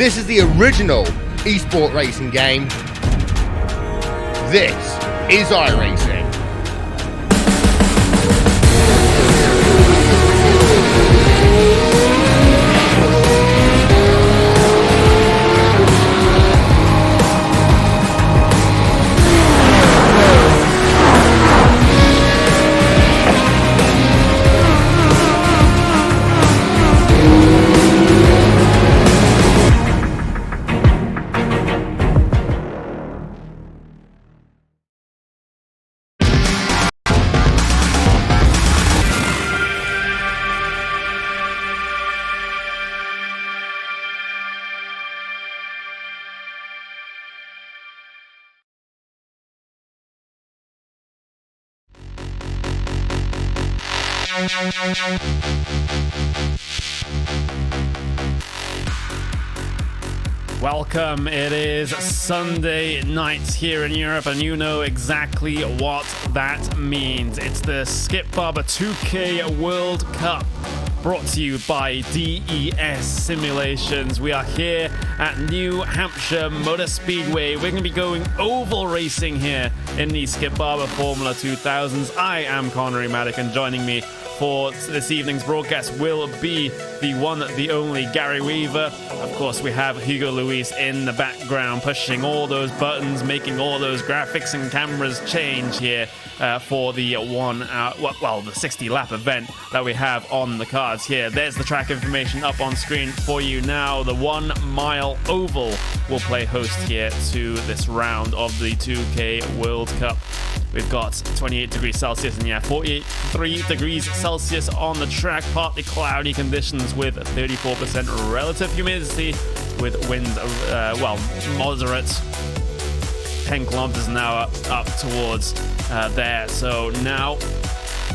This is the original esport racing game. This is iRacing. Welcome. It is Sunday night here in Europe, and you know exactly what that means. It's the Skip Barber 2K World Cup, brought to you by DES Simulations. We are here at New Hampshire Motor Speedway. We're going to be going oval racing here in the Skip Barber Formula 2000s. I am Connery Maddock, and joining me for this evening's broadcast will be the one, the only Gary Weaver. Of course, we have Hugo Luis in the background, pushing all those buttons, making all those graphics and cameras change here for the the 60-lap event that we have on the cards here. There's the track information up on screen for you now. The 1 mile oval will play host here to this round of the 2K World Cup. We've got 28 degrees Celsius and 43 degrees Celsius on the track. Partly cloudy conditions with 34% relative humidity, with winds, moderate. 10 kilometers an hour up towards there. So now,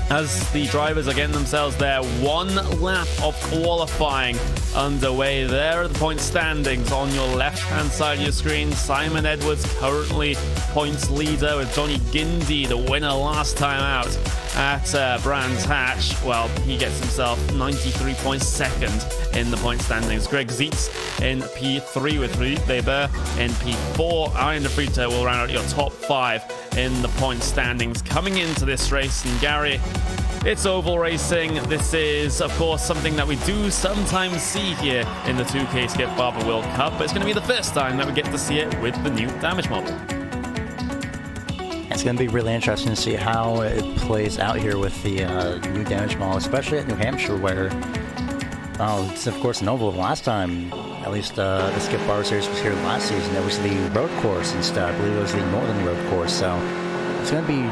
as the drivers are getting themselves there, 1 lap of qualifying underway. There are the point standings on your left-hand side of your screen. Simon Edwards currently points leader, with Johnny Gindy, the winner last time out at Brands Hatch. Well, he gets himself 93 points, second in the point standings. Greg Zietz in P3 with Philippe Weber in P4. Arjen de Vries will round out your top 5 in the point standings coming into this race. And Gary, it's oval racing. This is, of course, something that we do sometimes see here in the 2K Skip Barber World Cup, but it's going to be the first time that we get to see it with the new damage model. It's going to be really interesting to see how it plays out here with the new damage model, especially at New Hampshire, where it's of course an oval. Last time, at least the Skip Barber Series was here last season, it was the road course instead. I believe it was the Northern Road course, so it's going to be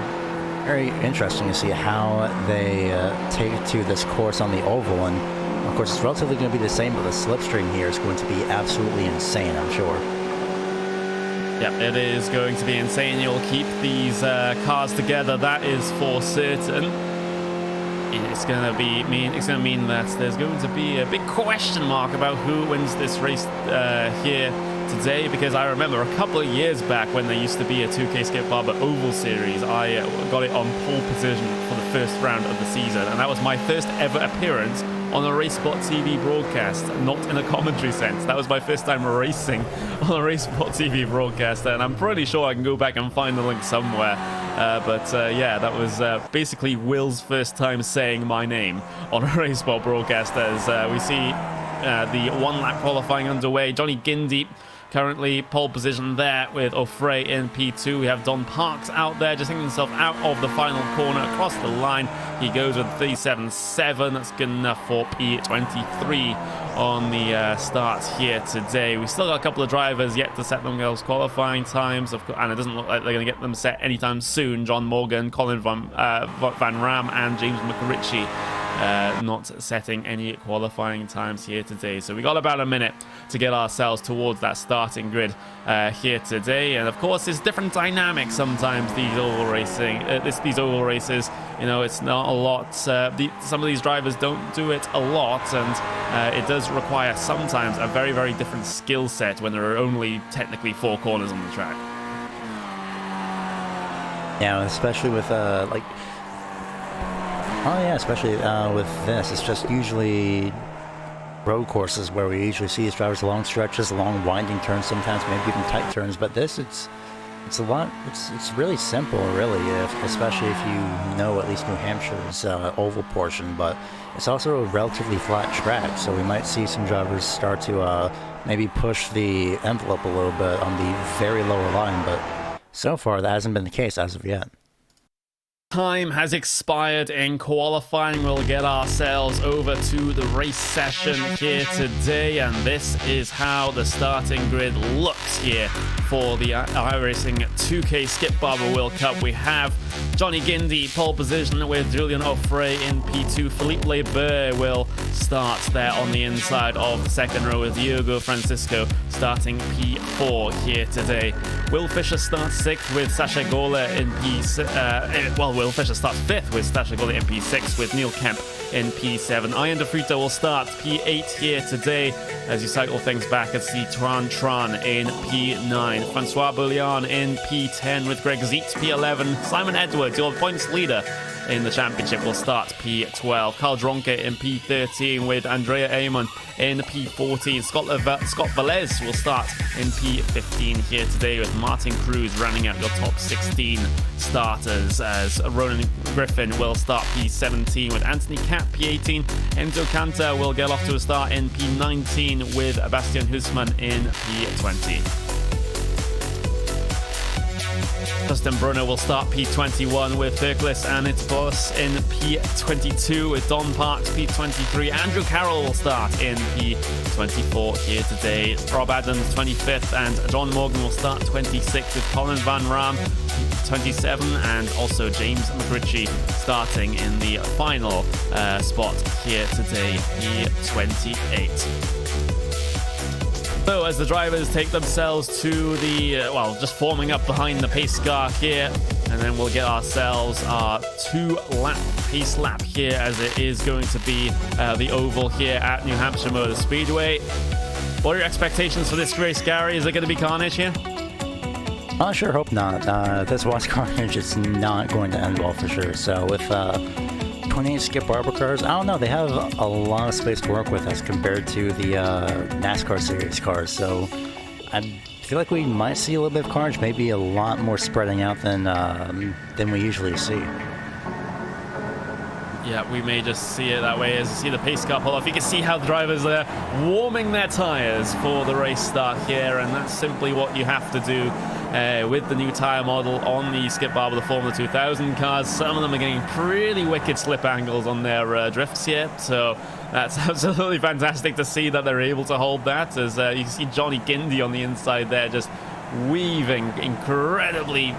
very interesting to see how they take to this course on the oval. And of course, it's relatively going to be the same, but the slipstream here is going to be absolutely insane, I'm sure. Yep, it is going to be insane. You'll keep these cars together, that is for certain. It's going to mean that there's going to be a big question mark about who wins this race here today, because I remember a couple of years back when there used to be a 2K Skip Barber Oval Series, I got it on pole position for the first round of the season, and that was my first ever appearance on a RaceSport TV broadcast, not in a commentary sense. That was my first time racing on a RaceSport TV broadcast, and I'm pretty sure I can go back and find the link somewhere. Yeah, that was basically Will's first time saying my name on a RaceSport broadcast, as we see the 1 lap qualifying underway. Johnny Gindy currently pole position there with Offray in P2. We have Don Parks out there, just thinking himself out of the final corner across the line. He goes with 3.77. That's good enough for P23 on the start here today. We still got a couple of drivers yet to set themselves qualifying times, and it doesn't look like they're going to get them set anytime soon. John Morgan, Colin Van Ram, and James McRitchie not setting any qualifying times here today. So we got about a minute to get ourselves towards that starting grid here today. And of course, there's different dynamics sometimes, these oval races. You know, it's not a lot. Some of these drivers don't do it a lot, and it does require sometimes a very, very different skill set when there are only technically 4 corners on the track. Yeah, especially with especially with this, it's just usually road courses where we usually see these drivers long stretches, long winding turns, sometimes maybe even tight turns. But this, it's a lot. It's really simple, really, especially if you know at least New Hampshire's oval portion. But it's also a relatively flat track, so we might see some drivers start to maybe push the envelope a little bit on the very lower line. But so far, that hasn't been the case as of yet. Time has expired in qualifying. We'll get ourselves over to the race session here today, and this is how the starting grid looks here for the iRacing 2K Skip Barber World Cup. We have Johnny Guindy pole position with Julian Offray in P2. Philippe Leber will start there on the inside of the second row with Diogo Francisco starting P4 here today. Will Fisher starts 6th with Sasha Gola in Will Fisher starts 5th with Sasha Gola in P6 with Neil Kemp in P7. Ian De Fruto will start P8 here today as you cycle things back and see Tran in P9. Francois Bouillon in P10 with Greg Zietz P11. Simon Edwards, your points leader in the championship, will start P12. Carl Dronke in P13 with Andrea Amon in P14. Scott Velez will start in P15 here today with Martin Cruz rounding out your top 16 starters, as Ronan Griffin will start P17 with Anthony Kapp P18. Enzo Canta will get off to a start in P19 with Bastian Husman in P20. Justin Brunner will start P21 with Hercules Anitbos in P22 with Don Parks P23. Andrew Carroll will start in P24 here today. Rob Adams 25th and John Morgan will start 26th with Colin Van Ram 27 and also James McRitchie starting in the final spot here today, P28. So as the drivers take themselves to the, just forming up behind the pace car here, and then we'll get ourselves our 2-lap pace lap here, as it is going to be the oval here at New Hampshire Motor Speedway. What are your expectations for this race, Gary? Is it going to be carnage here? I sure hope not. If this was carnage, it's not going to end well for sure. So with 28 Skip Barber cars, I don't know, they have a lot of space to work with as compared to the NASCAR series cars, so I feel like we might see a little bit of carnage, maybe a lot more spreading out than we usually see. Yeah, we may just see it that way as you see the pace car pull off. You can see how the drivers are warming their tires for the race start here, and that's simply what you have to do with the new tire model on the Skip Barber, the Formula 2000 cars. Some of them are getting pretty wicked slip angles on their drifts here, so that's absolutely fantastic to see that they're able to hold that, as you can see Johnny Guindy on the inside there just weaving incredibly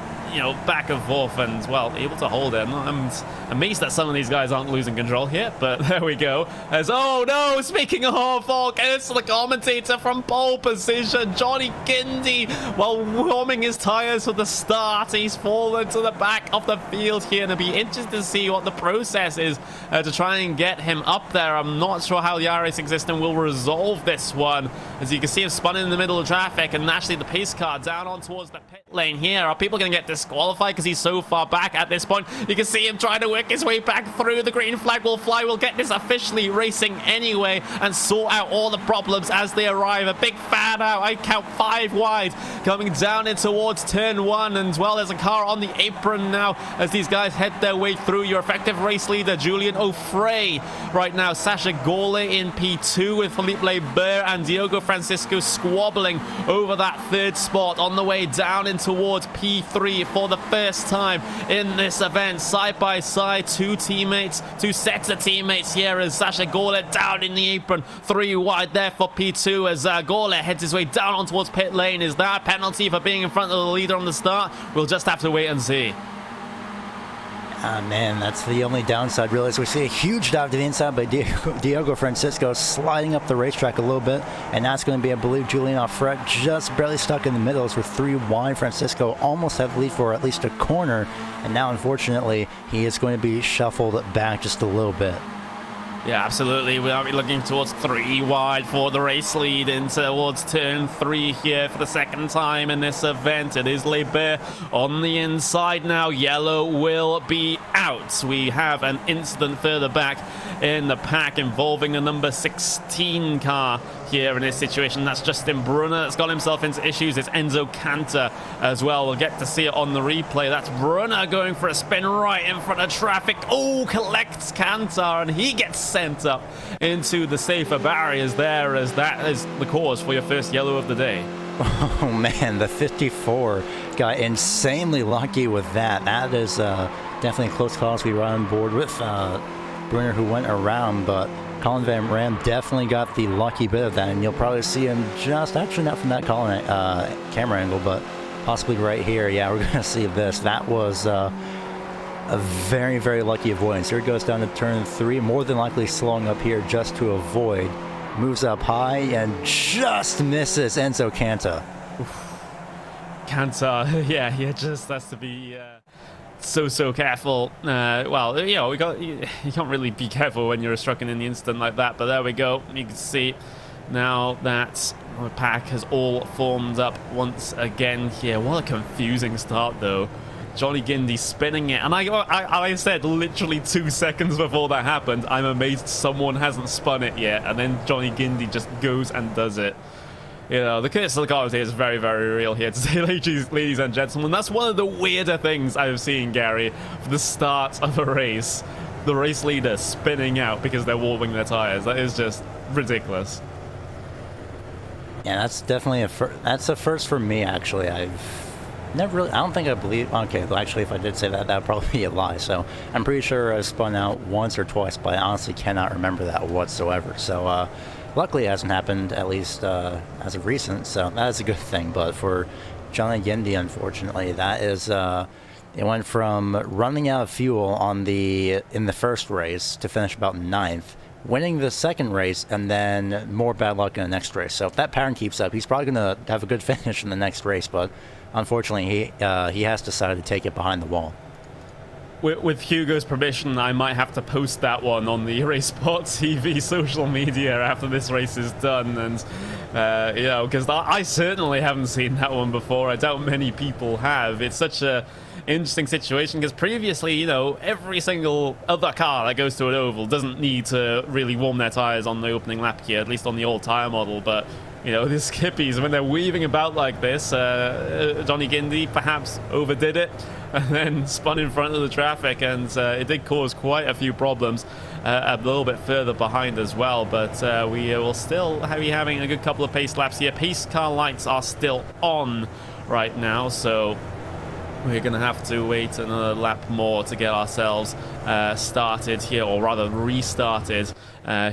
back and forth and, able to hold it. I'm amazed that some of these guys aren't losing control here, but there we go. Oh no, speaking of Falk, it's the commentator from pole position, Johnny Guindy, while warming his tyres for the start. He's fallen to the back of the field here, and it'll be interesting to see what the process is to try and get him up there. I'm not sure how the iRacing system will resolve this one, as you can see him spun in the middle of traffic, and actually the pace car down on towards the pit lane here. Are people going to get disqualified because he's so far back at this point? You can see him trying to work his way back through. The green flag will fly. We'll get this officially racing anyway and sort out all the problems as they arrive. A big fan out. I count 5 wide coming down in towards turn 1, and there's a car on the apron now as these guys head their way through. Your effective race leader Julian Offray right now. Sasha Gola in P2 with Philippe Leber and Diogo Francisco squabbling over that 3rd spot on the way down in towards P3 for the first time in this event. Side by side, 2 sets of teammates here as Sasha Gola down in the apron, 3 wide there for P2 as Gola heads his way down on towards pit lane. Is that a penalty for being in front of the leader on the start? We'll just have to wait and see. Man, that's the only downside, really. We see a huge dive to the inside by Diogo Francisco, sliding up the racetrack a little bit, and that's going to be, I believe, Julian Offray just barely stuck in the middle. As we're 3 wide, Francisco almost have the lead for at least a corner, and now, unfortunately, he is going to be shuffled back just a little bit. Yeah, absolutely. We are looking towards 3 wide for the race lead in towards turn 3 here for the second time in this event. It is Leber on the inside now. Yellow will be out. We have an incident further back in the pack involving the number 16 car here in this situation. That's Justin Brunner that's got himself into issues. It's Enzo Cantor as well. We'll get to see it on the replay. That's Brunner going for a spin right in front of traffic. Oh, collects Cantor, and he gets sent up into the safer barriers there, as that is the cause for your first yellow of the day. Oh man, the 54 got insanely lucky with that. That is definitely a close call. We were on board with Brunner, who went around, but Colin Van Ram definitely got the lucky bit of that, and you'll probably see him just, actually not from that Colin camera angle, but possibly right here. Yeah, we're going to see this. That was a very, very lucky avoidance. Here it goes down to turn 3, more than likely slowing up here just to avoid. Moves up high and just misses Enzo Cantor. Cantor, yeah, he just has to be so careful. Well, you know, you can't really be careful when you're struck in the instant like that, but there we go. You can see now that the pack has all formed up once again here. What a confusing start, though. Johnny Gindy spinning it, and I said literally 2 seconds before that happened, I'm amazed someone hasn't spun it yet, and then Johnny Gindy just goes and does it. You know, the curse of the cards here is very, very real here today, ladies and gentlemen. That's one of the weirder things I've seen, Gary, for the start of a race. The race leader spinning out because they're warming their tires. That is just ridiculous. Yeah, that's definitely that's a first for me, actually. I've never really, I don't think I believe, okay, well, actually, if I did say that, that would probably be a lie. So I'm pretty sure I spun out once or twice, but I honestly cannot remember that whatsoever. So luckily it hasn't happened, at least as of recent, so that is a good thing. But for Johnny Gindy, unfortunately, that is, it went from running out of fuel in the first race to finish about 9th, winning the second race, and then more bad luck in the next race. So if that pattern keeps up, he's probably going to have a good finish in the next race, but unfortunately, he has decided to take it behind the wall. With Hugo's permission, I might have to post that one on the Race Sport TV social media after this race is done, and you know, because I certainly haven't seen that one before. I doubt many people have. It's such a interesting situation because previously, you know, every single other car that goes to an oval doesn't need to really warm their tires on the opening lap here, at least on the old tire model, but you know, the skippies, when they're weaving about like this, Johnny Gindy perhaps overdid it and then spun in front of the traffic, and it did cause quite a few problems a little bit further behind as well. But we will still be having a good couple of pace laps here. Pace car lights are still on right now, so we're going to have to wait another lap more to get ourselves started here, or rather restarted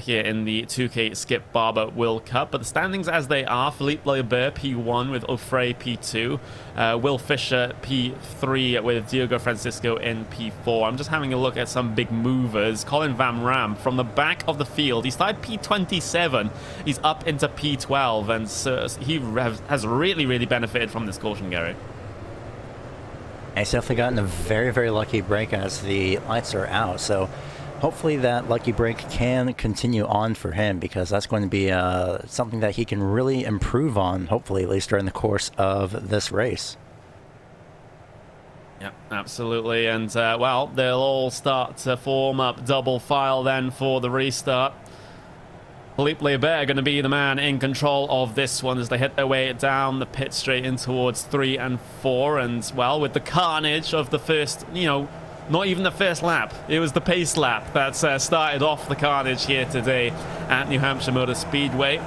here in the 2K Skip Barber World Cup. But the standings as they are: Philippe Laubert P1 with Offray P2, Will Fisher P3 with Diogo Francisco in P4. I'm just having a look at some big movers. Colin Van Ram from the back of the field, he started P27, he's up into P12, and so he has really benefited from this caution, Gary. He's definitely gotten a very, very lucky break as the lights are out. So hopefully that lucky break can continue on for him, because that's going to be something that he can really improve on, hopefully, at least during the course of this race. Yep, absolutely. And, well, they'll all start to form up double file then for the restart. Philippe Laubert going to be the man in control of this one as they hit their way down the pit straight in towards 3 and 4. And, well, with the carnage of the first, you know, not even the first lap, it was the pace lap that started off the carnage here today at New Hampshire Motor Speedway.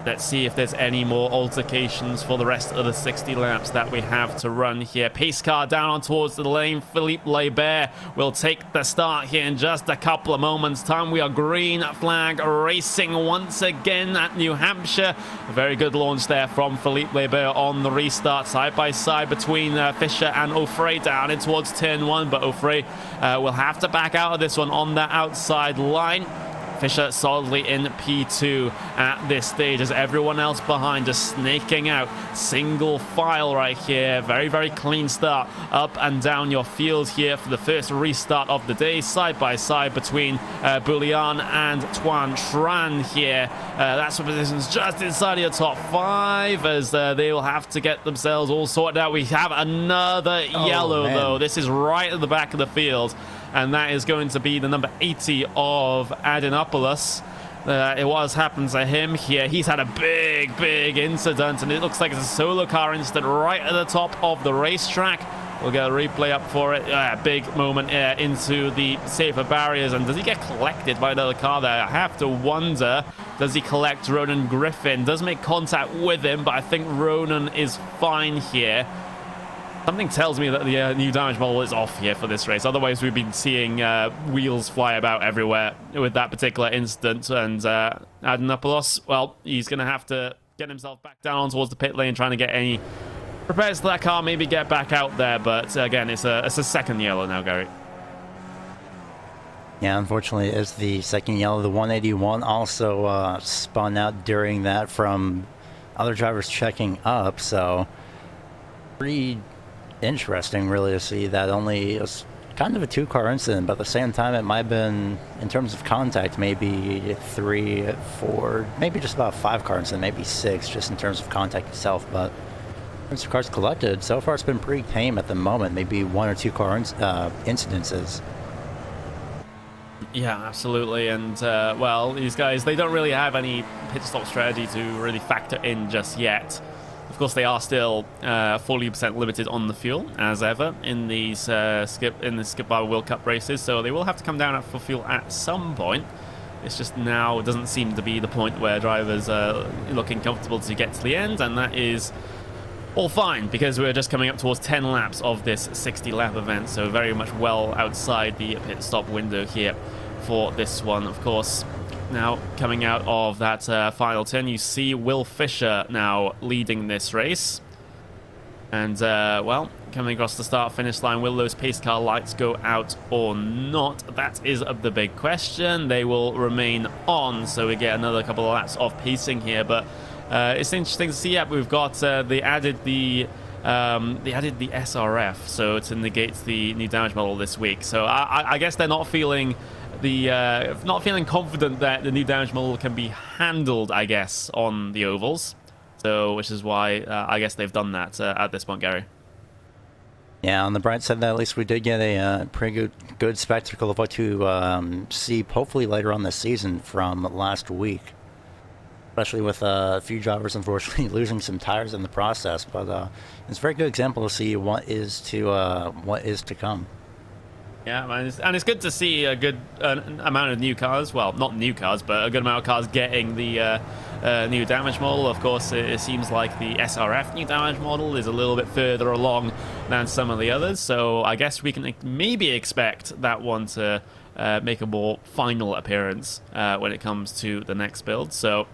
Let's see if there's any more altercations for the rest of the 60 laps that we have to run here. Pace car down on towards the lane. Philippe Laubert will take the start here in just a couple of moments' time. We are green flag racing once again at New Hampshire. A very good launch there from Philippe Laubert on the restart, side by side between Fisher and Offray down in towards turn 1, but Offray will have to back out of this one on that outside line. Fisher solidly in P2 at this stage, as everyone else behind just snaking out. Single file right here. Very, very clean start up and down your field here for the first restart of the day. Side by side between Boulian and Tuan Tran here. That's for positions just inside of your top 5, as they will have to get themselves all sorted out. We have another yellow, though. This is right at the back of the field, and that is going to be the number 80 of Adinopoulos. It was happened to him here. He's had a big incident, and it looks like it's a solo car incident right at the top of the racetrack. We'll get a replay up for it. Big moment into the safer barriers. And does he get collected by another car there? I have to wonder, does he collect Ronan Griffin? Does make contact with him, but I think Ronan is fine here. Something tells me that the new damage model is off here for this race. Otherwise, we've been seeing wheels fly about everywhere with that particular incident. And Adinopoulos, well, he's going to have to get himself back down towards the pit lane, trying to get any repairs to that car, maybe get back out there. But again, it's a second yellow now, Gary. Yeah, unfortunately, it's the second yellow. The 181 also spun out during that from other drivers checking up. So pretty interesting, really, to see that only was kind of a 2-car incident, but at the same time, it might have been, in terms of contact, maybe 3, 4, maybe just about 5-car incident, maybe 6, just in terms of contact itself. But in terms of cars collected, so far it's been pretty tame at the moment. Maybe 1 or 2 car incidences. Yeah, absolutely. And well, these guys, they don't really have any pit stop strategy to really factor in just yet. Of course, they are still 40% limited on the fuel, as ever, in these Skip Barber World Cup races. So they will have to come down for fuel at some point. It's just now it doesn't seem to be the point where drivers are looking comfortable to get to the end, and that is all fine, because we're just coming up towards 10 laps of this 60-lap event, so very much well outside the pit stop window here for this one. Of course, now coming out of that final turn, you see Will Fisher now leading this race. And, well, coming across the start-finish line, will those pace car lights go out or not? That is the big question. They will remain on, so we get another couple of laps of pacing here, but it's interesting to see. Yeah, we've got they added the SRF, so to negate the new damage model this week. So I guess they're not feeling confident that the new damage model can be handled, I guess, on the ovals. So which is why I guess they've done that at this point, Gary. Yeah, on the bright side, at least we did get a pretty good spectacle of what to see hopefully later on this season from last week. Especially with a few drivers, unfortunately, losing some tires in the process. But it's a very good example to see what is to come. Yeah, and it's good to see a good amount of new cars. Well, not new cars, but a good amount of cars getting the new damage model. Of course, it seems like the SRF new damage model is a little bit further along than some of the others. So I guess we can maybe expect that one to make a more final appearance when it comes to the next build. So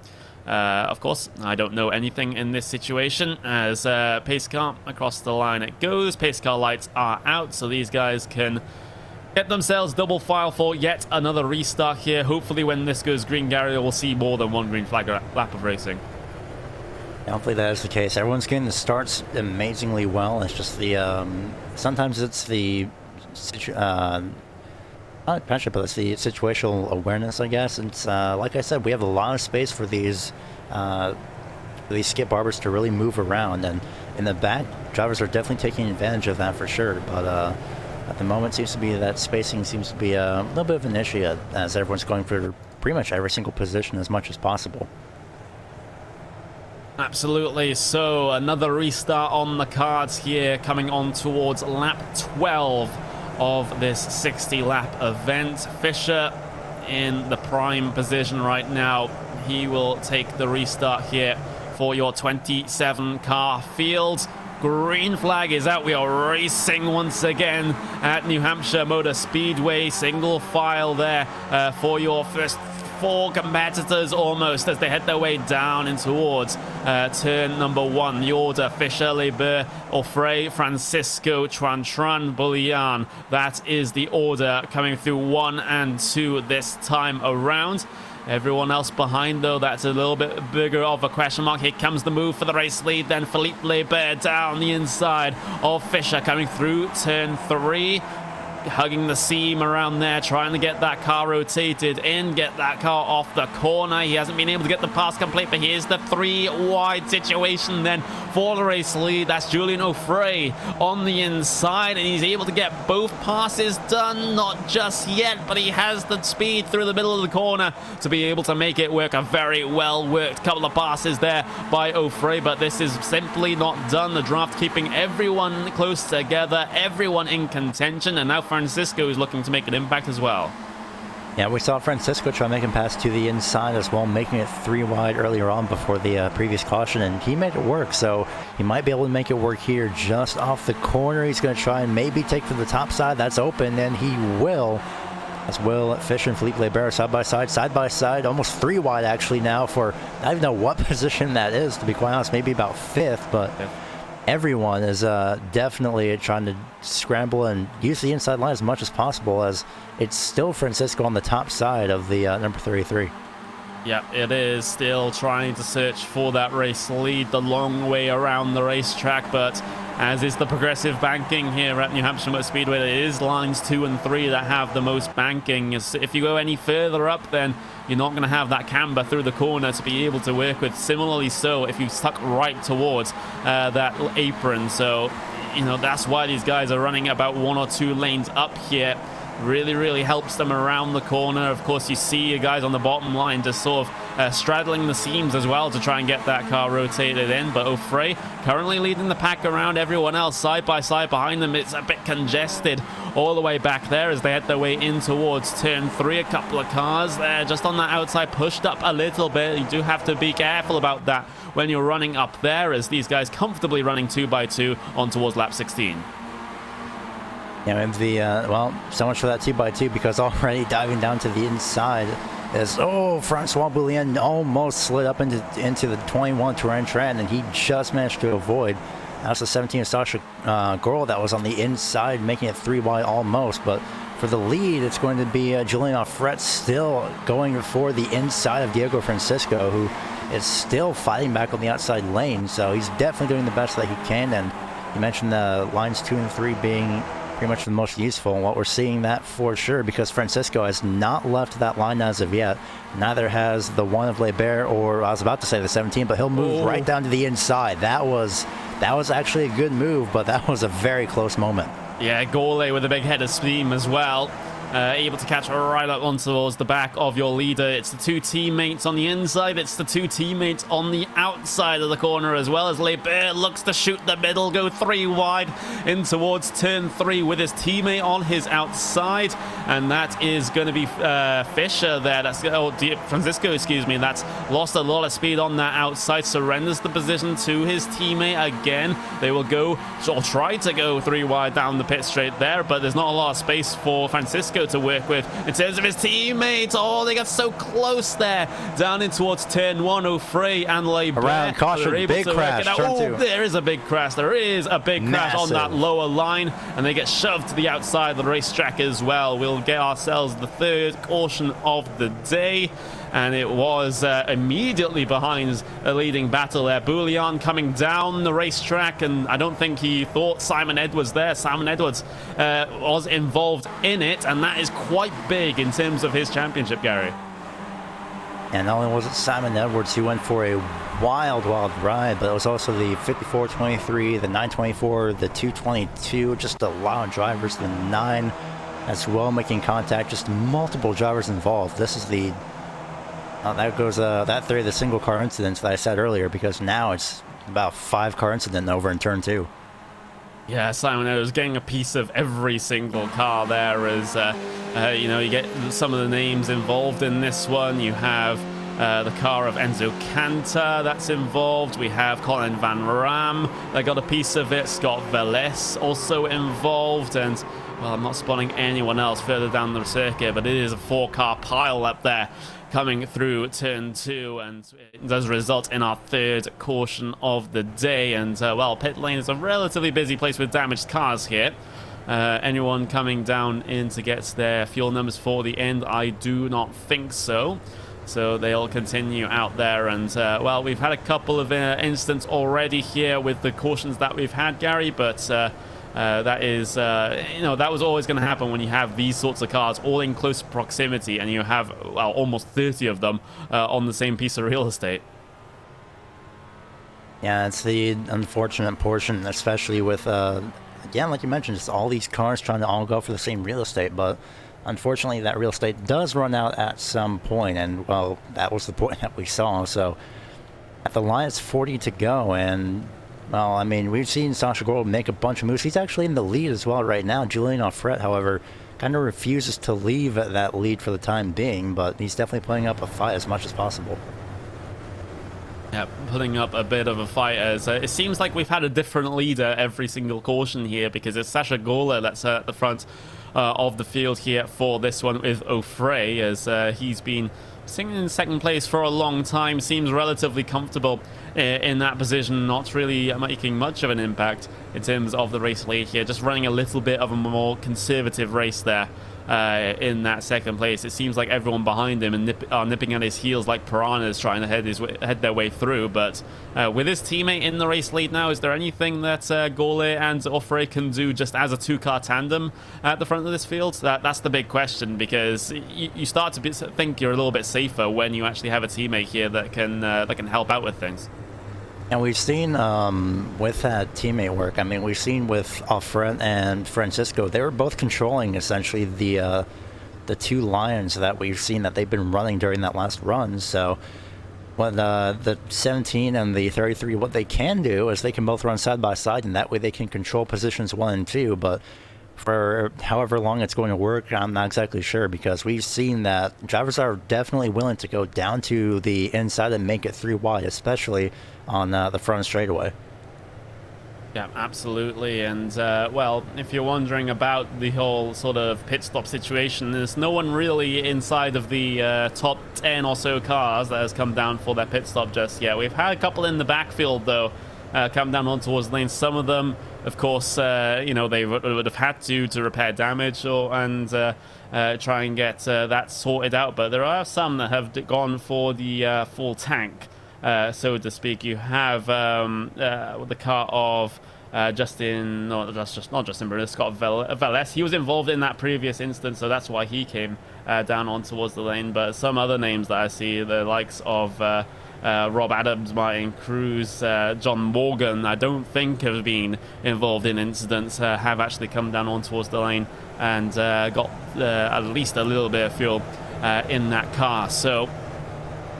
of course, I don't know anything in this situation, as pace car across the line it goes. Pace car lights are out, so these guys can get themselves double file for yet another restart here. Hopefully when this goes green, Gary, we'll see more than one green flag lap of racing. Hopefully that is the case. Everyone's getting the starts amazingly well. It's just the sometimes it's the not pressure, but it's the situational awareness, I guess. It's like I said, we have a lot of space for these skip barbers to really move around, and in the back, drivers are definitely taking advantage of that for sure. But at the moment, seems to be that spacing seems to be a little bit of an issue, as everyone's going for pretty much every single position as much as possible. Absolutely. So another restart on the cards here, coming on towards lap 12 of this 60-lap event. Fisher in the prime position right now. He will take the restart here for your 27-car field. Green flag is out. We are racing once again at New Hampshire Motor Speedway. Single file there for your first 4 competitors almost as they head their way down in towards turn number 1. The order: Fischer, Leber, Offray, Francisco, Tran, Boulian. That is the order coming through 1 and 2 this time around. Everyone else behind, though, that's a little bit bigger of a question mark. Here comes the move for the race lead. Then Philippe Leber down the inside of Fischer coming through turn 3. Hugging the seam around there, trying to get that car rotated in, get that car off the corner. He hasn't been able to get the pass complete, but here's the 3 wide situation then for the race lead. That's Julian Offray on the inside, and he's able to get both passes done. Not just yet, but he has the speed through the middle of the corner to be able to make it work. A very well worked couple of passes there by Offray, but this is simply not done. The draft keeping everyone close together, everyone in contention, and now Francisco is looking to make an impact as well. Yeah, we saw Francisco try making pass to the inside as well, making it 3 wide earlier on before the previous caution, and he made it work. So he might be able to make it work here just off the corner. He's going to try and maybe take for the top side. That's open, and he will. As Will Fischer and Philippe Leber side by side, almost 3 wide actually now for, I don't even know what position that is, to be quite honest, maybe about 5th, but everyone is definitely trying to scramble and use the inside line as much as possible, as it's still Francisco on the top side of the number 33. Yeah, it is still trying to search for that race lead the long way around the racetrack, but as is the progressive banking here at New Hampshire Motor Speedway, it is lines 2 and 3 that have the most banking. If you go any further up, then you're not going to have that camber through the corner to be able to work with. Similarly so if you stuck right towards that apron. So, you know, that's why these guys are running about 1 or 2 lanes up here. Really helps them around the corner. Of course, you see you guys on the bottom line just sort of straddling the seams as well to try and get that car rotated in. But Offray currently leading the pack around. Everyone else side by side behind them. It's a bit congested all the way back there as they head their way in towards turn 3. A couple of cars there just on that outside, pushed up a little bit. You do have to be careful about that when you're running up there, as these guys comfortably running 2 by 2 on towards lap 16. Yeah, and well, so much for that 2 by 2, because already diving down to the inside is, Francois Boulian almost slid up into the 21 Tran, and he just managed to avoid. That was the 17 of Sasha Gorl that was on the inside, making it 3 wide almost. But for the lead, it's going to be Julian Offray still going for the inside of Diego Francisco, who is still fighting back on the outside lane. So he's definitely doing the best that he can. And you mentioned the lines 2 and 3 being pretty much the most useful, and what we're seeing that for sure, because Francisco has not left that line as of yet. Neither has the 1 of Leber, or I was about to say the 17, but he'll move right down to the inside. That was actually a good move, but that was a very close moment. Yeah, Gorley with a big head of steam as well. Able to catch right up on towards the back of your leader. It's the 2 teammates on the inside. It's the 2 teammates on the outside of the corner, as well as Leber looks to shoot the middle, go 3 wide in towards turn 3 with his teammate on his outside. And that is going to be Fischer there. That's Francisco, excuse me. That's lost a lot of speed on that outside. Surrenders the position to his teammate again. They will go, or try to go 3 wide down the pit straight there, but there's not a lot of space for Francisco to work with in terms of his teammates. They got so close there down in towards turn 1. Offray and Leber around caution, big crash. There is a big crash. There is a big crash on that lower line, and they get shoved to the outside of the racetrack as well. We'll get ourselves the 3rd caution of the day, and it was immediately behind a leading battle there. Boulian coming down the racetrack, and I don't think he thought Simon Edwards there. Simon Edwards was involved in it, and that is quite big in terms of his championship, Gary. And not only was it Simon Edwards who went for a wild ride, but it was also the 54-23, the 924, the 222, just a lot of drivers, the 9 as well making contact, just multiple drivers involved. This is the that goes that 3 of the single car incidents that I said earlier, because now it's about 5 car incident over in turn 2. Yeah, Simon Edwards getting a piece of every single car there, as you know, you get some of the names involved in this one. You have the car of Enzo Cantor that's involved. We have Colin Van Ram that got a piece of it. Scott Velez also involved, and well, I'm not spotting anyone else further down the circuit, but it is a 4-car pile up there coming through turn 2, and it does result in our 3rd caution of the day. And well, pit lane is a relatively busy place with damaged cars here. Anyone coming down in to get their fuel numbers for the end? I do not think so. So they'll continue out there. And well, we've had a couple of incidents already here with the cautions that we've had, Gary, but that is, you know, that was always going to happen when you have these sorts of cars all in close proximity and you have, well, almost 30 of them on the same piece of real estate. Yeah, it's the unfortunate portion, especially with, again, like you mentioned, it's all these cars trying to all go for the same real estate, but unfortunately that real estate does run out at some point, and, well, that was the point that we saw. So at the line, it's 40 to go, and, well, I mean, we've seen Sasha Gold make a bunch of moves. He's actually in the lead as well right now. Julian Offret, however, kind of refuses to leave that lead for the time being, but he's definitely putting up a fight as much as possible. Yeah, putting up a bit of a fight, as it seems like we've had a different leader every single caution here, because it's Sasha Gola that's at the front of the field here for this one with Offray, as he's been sitting in second place for a long time, seems relatively comfortable in that position, not really making much of an impact in terms of the race lead here, just running a little bit of a more conservative race there. In that second place, it seems like everyone behind him and are nipping at his heels like piranhas, trying to head their way through. But with his teammate in the race lead now, is there anything that Gole and Offray can do just as a 2-car tandem at the front of this field? That's the big question, because you start to think you're a little bit safer when you actually have a teammate here that can help out with things. And we've seen with that teammate work, I mean, we've seen with Offred and Francisco, they were both controlling essentially the 2 Lions that we've seen that they've been running during that last run. So what the 17 and the 33, what they can do is they can both run side by side, and that way they can control positions 1 and 2. But for however long it's going to work, I'm not exactly sure, because we've seen that drivers are definitely willing to go down to the inside and make it 3 wide, especially on the front straightaway. Yeah, absolutely. And well, if you're wondering about the whole sort of pit stop situation, there's no one really inside of the top 10 or so cars that has come down for their pit stop just yet. We've had a couple in the backfield though come down on towards the lane. Some of them, of course, you know, they would have had to repair damage and try and get that sorted out. But there are some that have gone for the full tank, so to speak. You have the car of not Justin Bruno, Scott Velez. He was involved in that previous instance, so that's why he came down on towards the lane. But some other names that I see, the likes of Rob Adams, Martin Cruz, John Morgan, I don't think have been involved in incidents, have actually come down on towards the lane and got at least a little bit of fuel in that car. So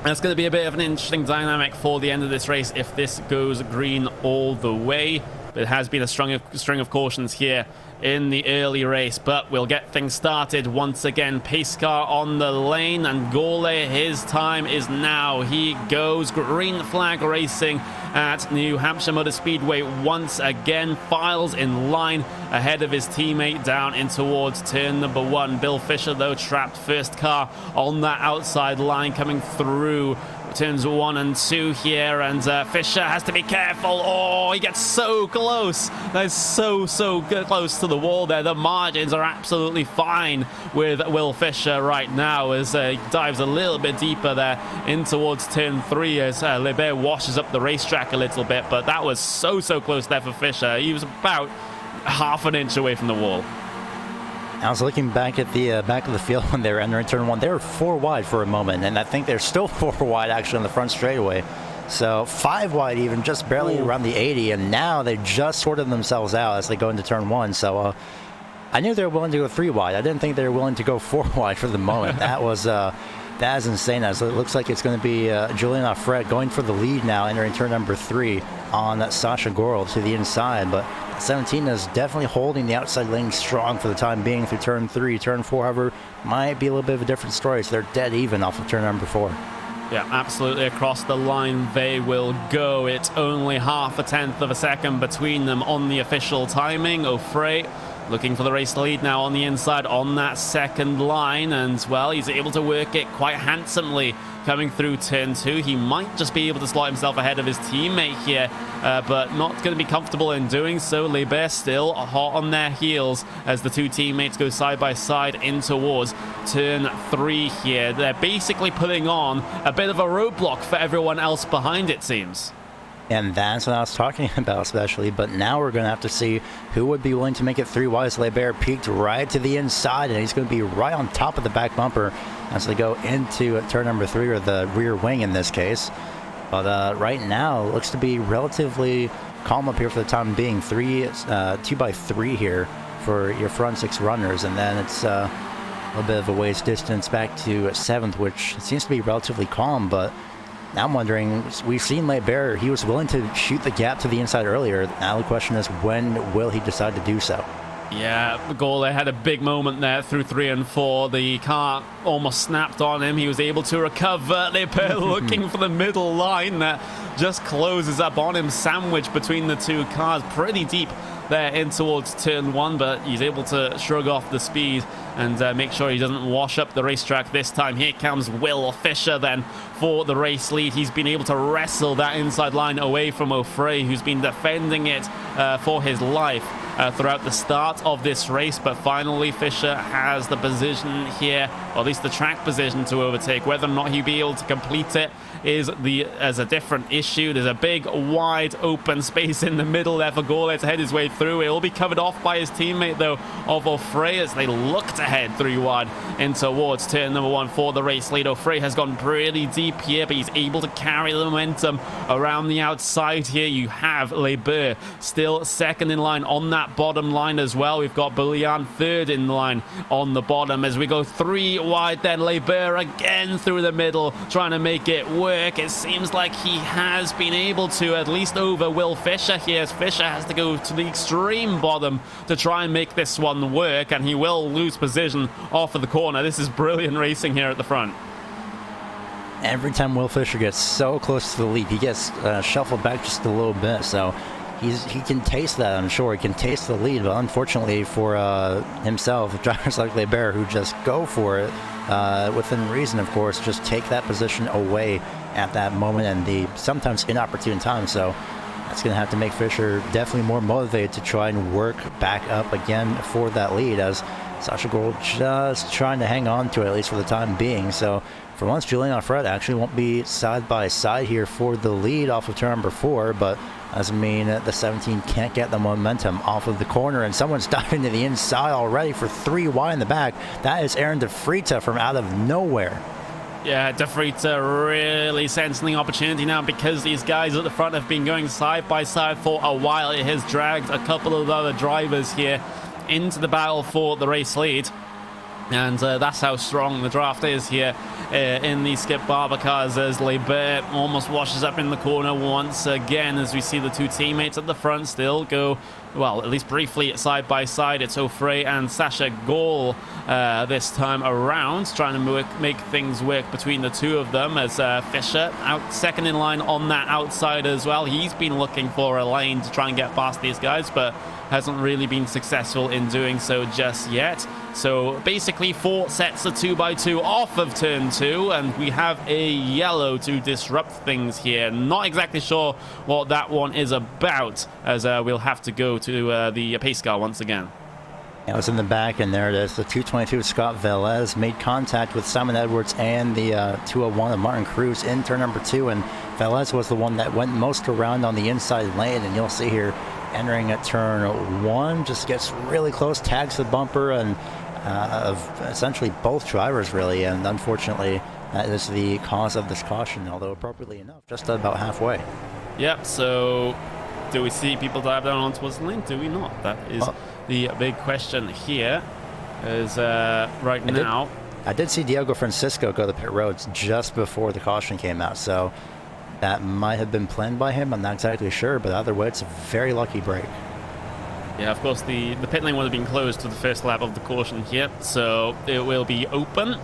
that's going to be a bit of an interesting dynamic for the end of this race if this goes green all the way. But it has been a string of cautions here in the early race, but we'll get things started once again. Pace car on the lane, and Gole, his time is now. He goes. Green flag racing at New Hampshire Motor Speedway once again, files in line ahead of his teammate down in towards turn number 1. Bill Fisher, though, trapped first car on that outside line coming through turns 1 and 2 here, and Fisher has to be careful. Oh, he gets so close. That's so close to the wall there. The margins are absolutely fine with Will Fisher right now as he dives a little bit deeper there in towards turn 3 as Lebert washes up the racetrack a little bit, but that was so close there for Fisher. He was about half an inch away from the wall. I was looking back at the back of the field when they were entering turn 1. They were 4 wide for a moment, and I think they're still 4 wide actually on the front straightaway. So 5 wide even, just barely around the 80, and now they just sorted themselves out as they go into turn 1. So I knew they were willing to go 3 wide. I didn't think they were willing to go 4 wide for the moment. That is insane. As it looks like it's going to be Julian Offred going for the lead now, entering turn number 3 on Sasha Gorel to the inside, but 17 is definitely holding the outside lane strong for the time being through turn 3. Turn 4, however, might be a little bit of a different story, so they're dead even off of turn number 4. Yeah, absolutely across the line they will go. It's only half a tenth of a second between them on the official timing. Offray Looking for the race lead now on the inside on that second line, and well, he's able to work it quite handsomely coming through turn 2. He might just be able to slot himself ahead of his teammate here, but not going to be comfortable in doing so. Lebert still hot on their heels as the two teammates go side by side in towards turn 3 here. They're basically putting on a bit of a roadblock for everyone else behind, it seems. And that's what I was talking about especially, but now we're going to have to see who would be willing to make it 3 wide. Lebert peeked right to the inside, and he's going to be right on top of the back bumper as they go into turn number 3, or the rear wing in this case. But right now, it looks to be relatively calm up here for the time being. 2x3 here for your front 6 runners, and then it's a little bit of a ways distance back to 7th, which seems to be relatively calm, but now I'm wondering, we've seen Lebert, he was willing to shoot the gap to the inside earlier. Now the question is, when will he decide to do so? Yeah, Gole had a big moment there through 3 and 4. The car almost snapped on him. He was able to recover. Lebert looking for the middle line that just closes up on him, sandwiched between the two cars pretty deep there in towards turn 1, but he's able to shrug off the speed and make sure he doesn't wash up the racetrack this time. Here comes Will Fisher then for the race lead. He's been able to wrestle that inside line away from O'Fray, who's been defending it for his life throughout the start of this race, but finally Fisher has the position here, or at least the track position, to overtake. Whether or not he'll be able to complete it is a different issue. There's a big wide open space in the middle there for Gole to head his way through. It will be covered off by his teammate though of O'Fray as they look to head 3 wide in towards turn number 1 for the race lead. O'Fray has gone pretty deep here, but he's able to carry the momentum around the outside here. You have Lebert still second in line on that bottom line as well. We've got Bouillon third in line on the bottom as we go 3 wide. Then Lebert again through the middle trying to make it work. It seems like he has been able to, at least over Will Fisher here, as Fisher has to go to the extreme bottom to try and make this one work, and he will lose position off of the corner. This is brilliant racing here at the front. Every time Will Fisher gets so close to the lead, he gets shuffled back just a little bit, so he can taste that, I'm sure. He can taste the lead, but unfortunately for himself, drivers like Lebert who just go for it, within reason, of course, just take that position away at that moment and the sometimes inopportune time. So that's going to have to make Fisher definitely more motivated to try and work back up again for that lead, as Sasha Gold just trying to hang on to it, at least for the time being. So for once, Julian Alfred actually won't be side by side here for the lead off of turn number 4, but doesn't mean that the 17 can't get the momentum off of the corner, and someone's diving to the inside already for 3 wide in the back. That is Aaron De Frita from out of nowhere. Yeah, De Frita really sensing the opportunity now, because these guys at the front have been going side by side for a while. It has dragged a couple of other drivers here into the battle for the race lead. And that's how strong the draft is here in the Skip Barber cars, as Lebert almost washes up in the corner once again, as we see the two teammates at the front still go, well, at least briefly side by side. It's O'Fray and Sasha Gole this time around, trying to make things work between the two of them, as Fisher out second in line on that outside as well. He's been looking for a lane to try and get past these guys, but hasn't really been successful in doing so just yet. So basically 4 sets of 2x2 off of turn 2, and we have a yellow to disrupt things here. Not exactly sure what that one is about, as we'll have to go to the pace car once again. Yeah, it was in the back, and there it is. The 222 Scott Velez made contact with Simon Edwards and the 201 of Martin Cruz in turn number 2, and Velez was the one that went most around on the inside lane, and you'll see here entering at turn 1, just gets really close, tags the bumper, and of essentially both drivers, really, and unfortunately that is the cause of this caution, although appropriately enough, just about halfway. Yep, so do we see people dive down onto the lane? Do we not? That is the big question here, is right now. I did see Diego Francisco go to the pit roads just before the caution came out, so that might have been planned by him. I'm not exactly sure, but either way, it's a very lucky break. Yeah, of course, the pit lane would have been closed to the first lap of the caution here, so it will be open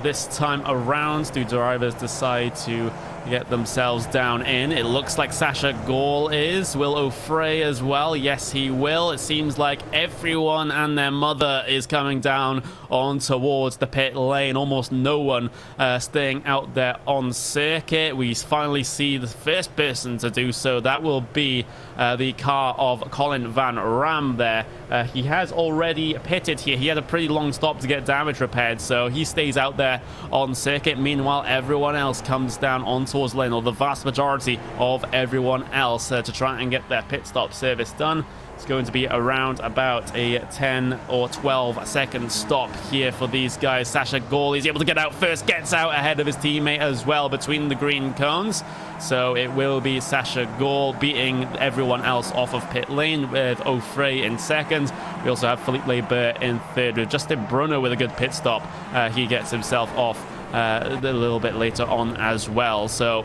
this time around. Do drivers decide to get themselves down in. It looks like Sasha Gall is. Will O'Fray as well? Yes, he will. It seems like everyone and their mother is coming down on towards the pit lane. Almost no one staying out there on circuit. We finally see the first person to do so. That will be the car of Colin Van Ram there. He has already pitted here. He had a pretty long stop to get damage repaired, so he stays out there on circuit. Meanwhile, everyone else comes down on towards lane, or the vast majority of everyone else, to try and get their pit stop service done. It's going to be around about a 10 or 12 second stop here for these guys. Sasha Gall is able to get out first, gets out ahead of his teammate as well between the green cones. So it will be Sasha Gall beating everyone else off of pit lane, with O'Fray in second. We also have Philippe Lebert in third, with Justin Brunner with a good pit stop. He gets himself off a little bit later on as well. So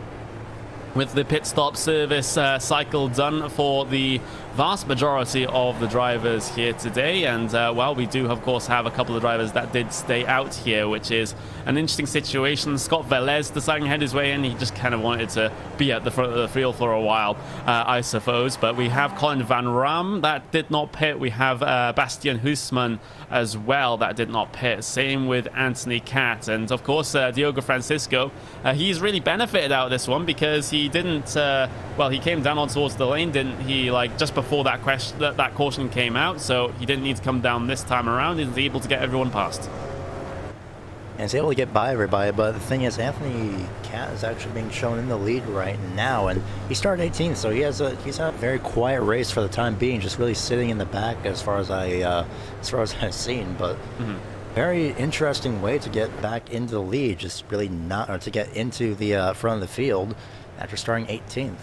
with the pit stop service cycle done for the vast majority of the drivers here today, and well, we do of course have a couple of drivers that did stay out here, which is an interesting situation. Scott Velez deciding to head his way in. He just kind of wanted to be at the front of the field for a while, I suppose. But we have Colin Van Ram that did not pit. We have Bastian Huisman as well that did not pit. Same with Anthony Cat, and of course Diogo Francisco. He's really benefited out of this one because he didn't well, he came down on towards the lane, didn't he, like just before that caution came out, so he didn't need to come down this time around. He was able to get everyone past. And he's able to get by everybody, but the thing is, Anthony Cat is actually being shown in the lead right now, and he started 18th, so he's had a very quiet race for the time being, just really sitting in the back as far as I've seen. But very interesting way to get back into the lead, just really not, or to get into the front of the field after starting 18th.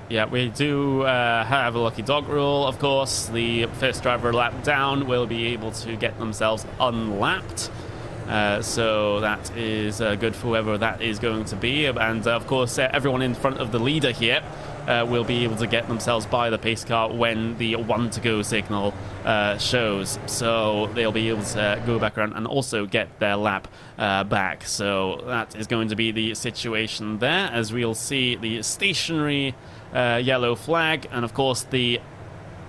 Yeah, we do have a lucky dog rule, of course. The first driver lap down will be able to get themselves unlapped. So that is good for whoever that is going to be. And of course, everyone in front of the leader here will be able to get themselves by the pace car when the 1 to go signal shows. So they'll be able to go back around and also get their lap back. So that is going to be the situation there, as we'll see the stationary yellow flag, and of course the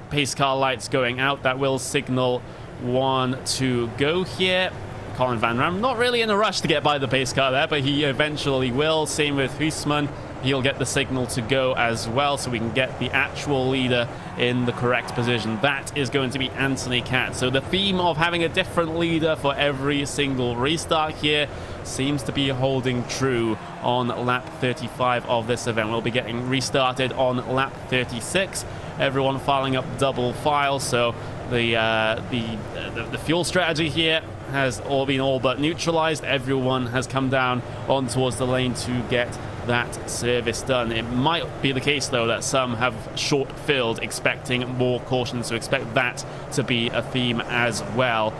pace car lights going out. That will signal 1 to go here. Colin Van Ram not really in a rush to get by the pace car there, but he eventually will. Same with Huisman. He'll get the signal to go as well, so we can get the actual leader in the correct position. That is going to be Anthony Cat. So the theme of having a different leader for every single restart here seems to be holding true on lap 35 of this event. We'll be getting restarted on lap 36. Everyone filing up double file, so the fuel strategy here has all but neutralized. Everyone has come down on towards the lane to get that service done. It might be the case though that some have short filled, expecting more caution, so expect that to be a theme as well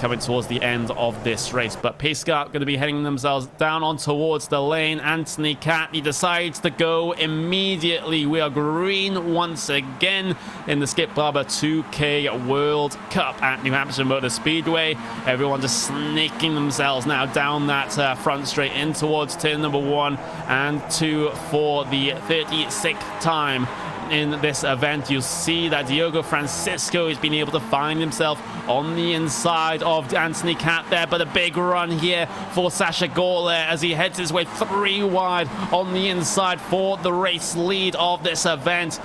coming towards the end of this race. But pace car going to be heading themselves down on towards the lane. Anthony Cat, he decides to go immediately. We are green once again in the Skip Barber 2K World Cup at New Hampshire Motor Speedway. Everyone just snaking themselves now down that front straight in towards turn number 1 and 2 for the 36th time in this event. You'll see that Diogo Francisco has been able to find himself on the inside of Anthony Cat there, but a big run here for Sasha Gall as he heads his way 3 wide on the inside for the race lead of this event.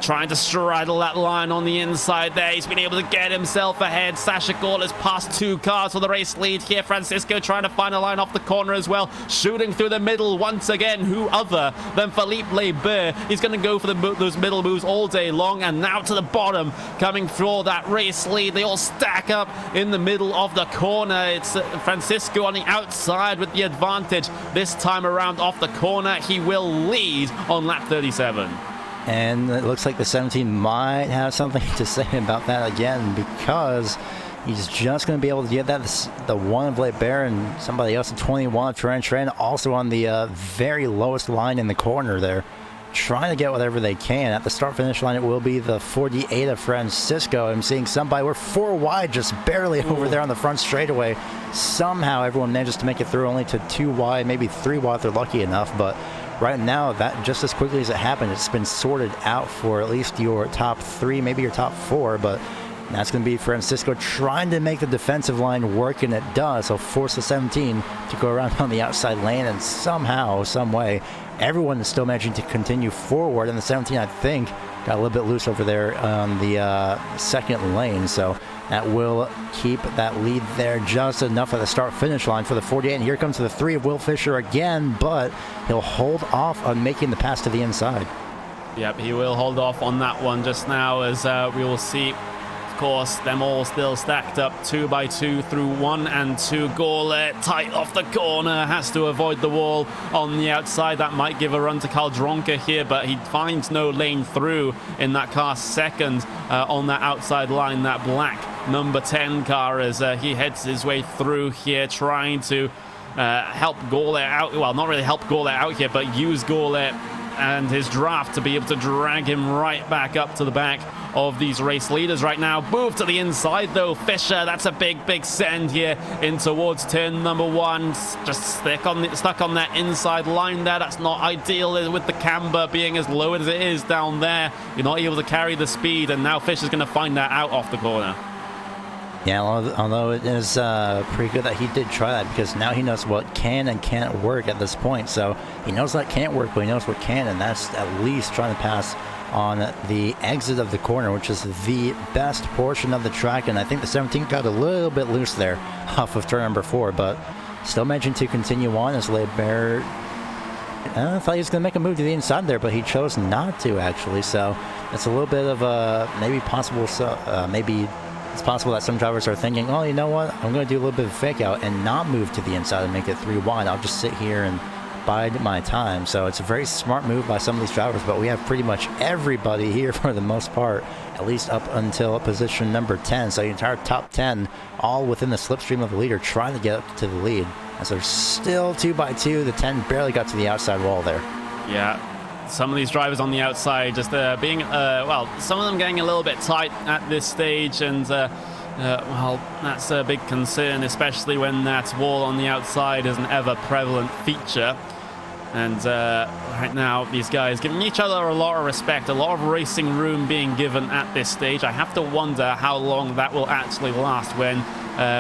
Trying to straddle that line on the inside there. He's been able to get himself ahead. Sasha Gall has passed 2 cars for the race lead here. Francisco trying to find a line off the corner as well. Shooting through the middle once again. Who other than Philippe Lebert? He's going to go for those middle moves all day long. And now to the bottom, coming for that race lead. They all stack up in the middle of the corner. It's Francisco on the outside with the advantage. This time around off the corner, he will lead on lap 37. And it looks like the 17 might have something to say about that again, because he's just going to be able to get that, the 1 of Lebert and somebody else, the 21 of Tren, also on the very lowest line in the corner there, trying to get whatever they can. At the start-finish line, it will be the 48 of Francisco. I'm seeing somebody, we're 4 wide, just barely over there on the front straightaway. Somehow everyone manages to make it through, only to 2 wide, maybe 3 wide if they're lucky enough, but right now, that just as quickly as it happened, it's been sorted out for at least your top 3, maybe your top 4, but that's going to be Francisco trying to make the defensive line work, and it does. He'll force the 17 to go around on the outside lane, and somehow, some way, everyone is still managing to continue forward. And the 17, I think, got a little bit loose over there on the second lane, so that will keep that lead there just enough at the start-finish line for the 48. And here comes the 3 of Will Fisher again, but he'll hold off on making the pass to the inside. Yep, he will hold off on that one just now, as we will see. Of course, them all still stacked up 2 by 2 through 1 and 2. Gaulet tight off the corner, has to avoid the wall on the outside. That might give a run to Karl Dronke here, but he finds no lane through in that car second on that outside line, that black number 10 car, as he heads his way through here, trying to help Gaulet out. Well, not really help Gaulet out here, but use Gaulet and his draft to be able to drag him right back up to the back of these race leaders right now. Move to the inside though, Fisher. That's a big send here in towards turn number 1. Just stuck on that inside line there. That's not ideal with the camber being as low as it is down there. You're not able to carry the speed, and now Fisher's going to find that out off the corner. Yeah, although it is pretty good that he did try that, because now he knows what can and can't work at this point. So he knows that can't work, but he knows what can, and that's at least trying to pass on the exit of the corner, which is the best portion of the track. And I think the 17 got a little bit loose there off of turn number 4, but still managing to continue on as Leibert. I thought he was going to make a move to the inside there, but he chose not to, actually. So it's a little bit of a maybe possible, maybe it's possible that some drivers are thinking, oh, you know what, I'm going to do a little bit of fake out and not move to the inside and make it 3 wide. I'll just sit here and bide my time. So it's a very smart move by some of these drivers, but we have pretty much everybody here for the most part, at least up until position number 10. So the entire top 10 all within the slipstream of the leader, trying to get up to the lead, as they're still 2 by 2. The 10 barely got to the outside wall there. Yeah, some of these drivers on the outside just being well, some of them getting a little bit tight at this stage, and well, that's a big concern, especially when that wall on the outside is an ever prevalent feature. And right now, these guys giving each other a lot of respect, a lot of racing room being given at this stage. I have to wonder how long that will actually last when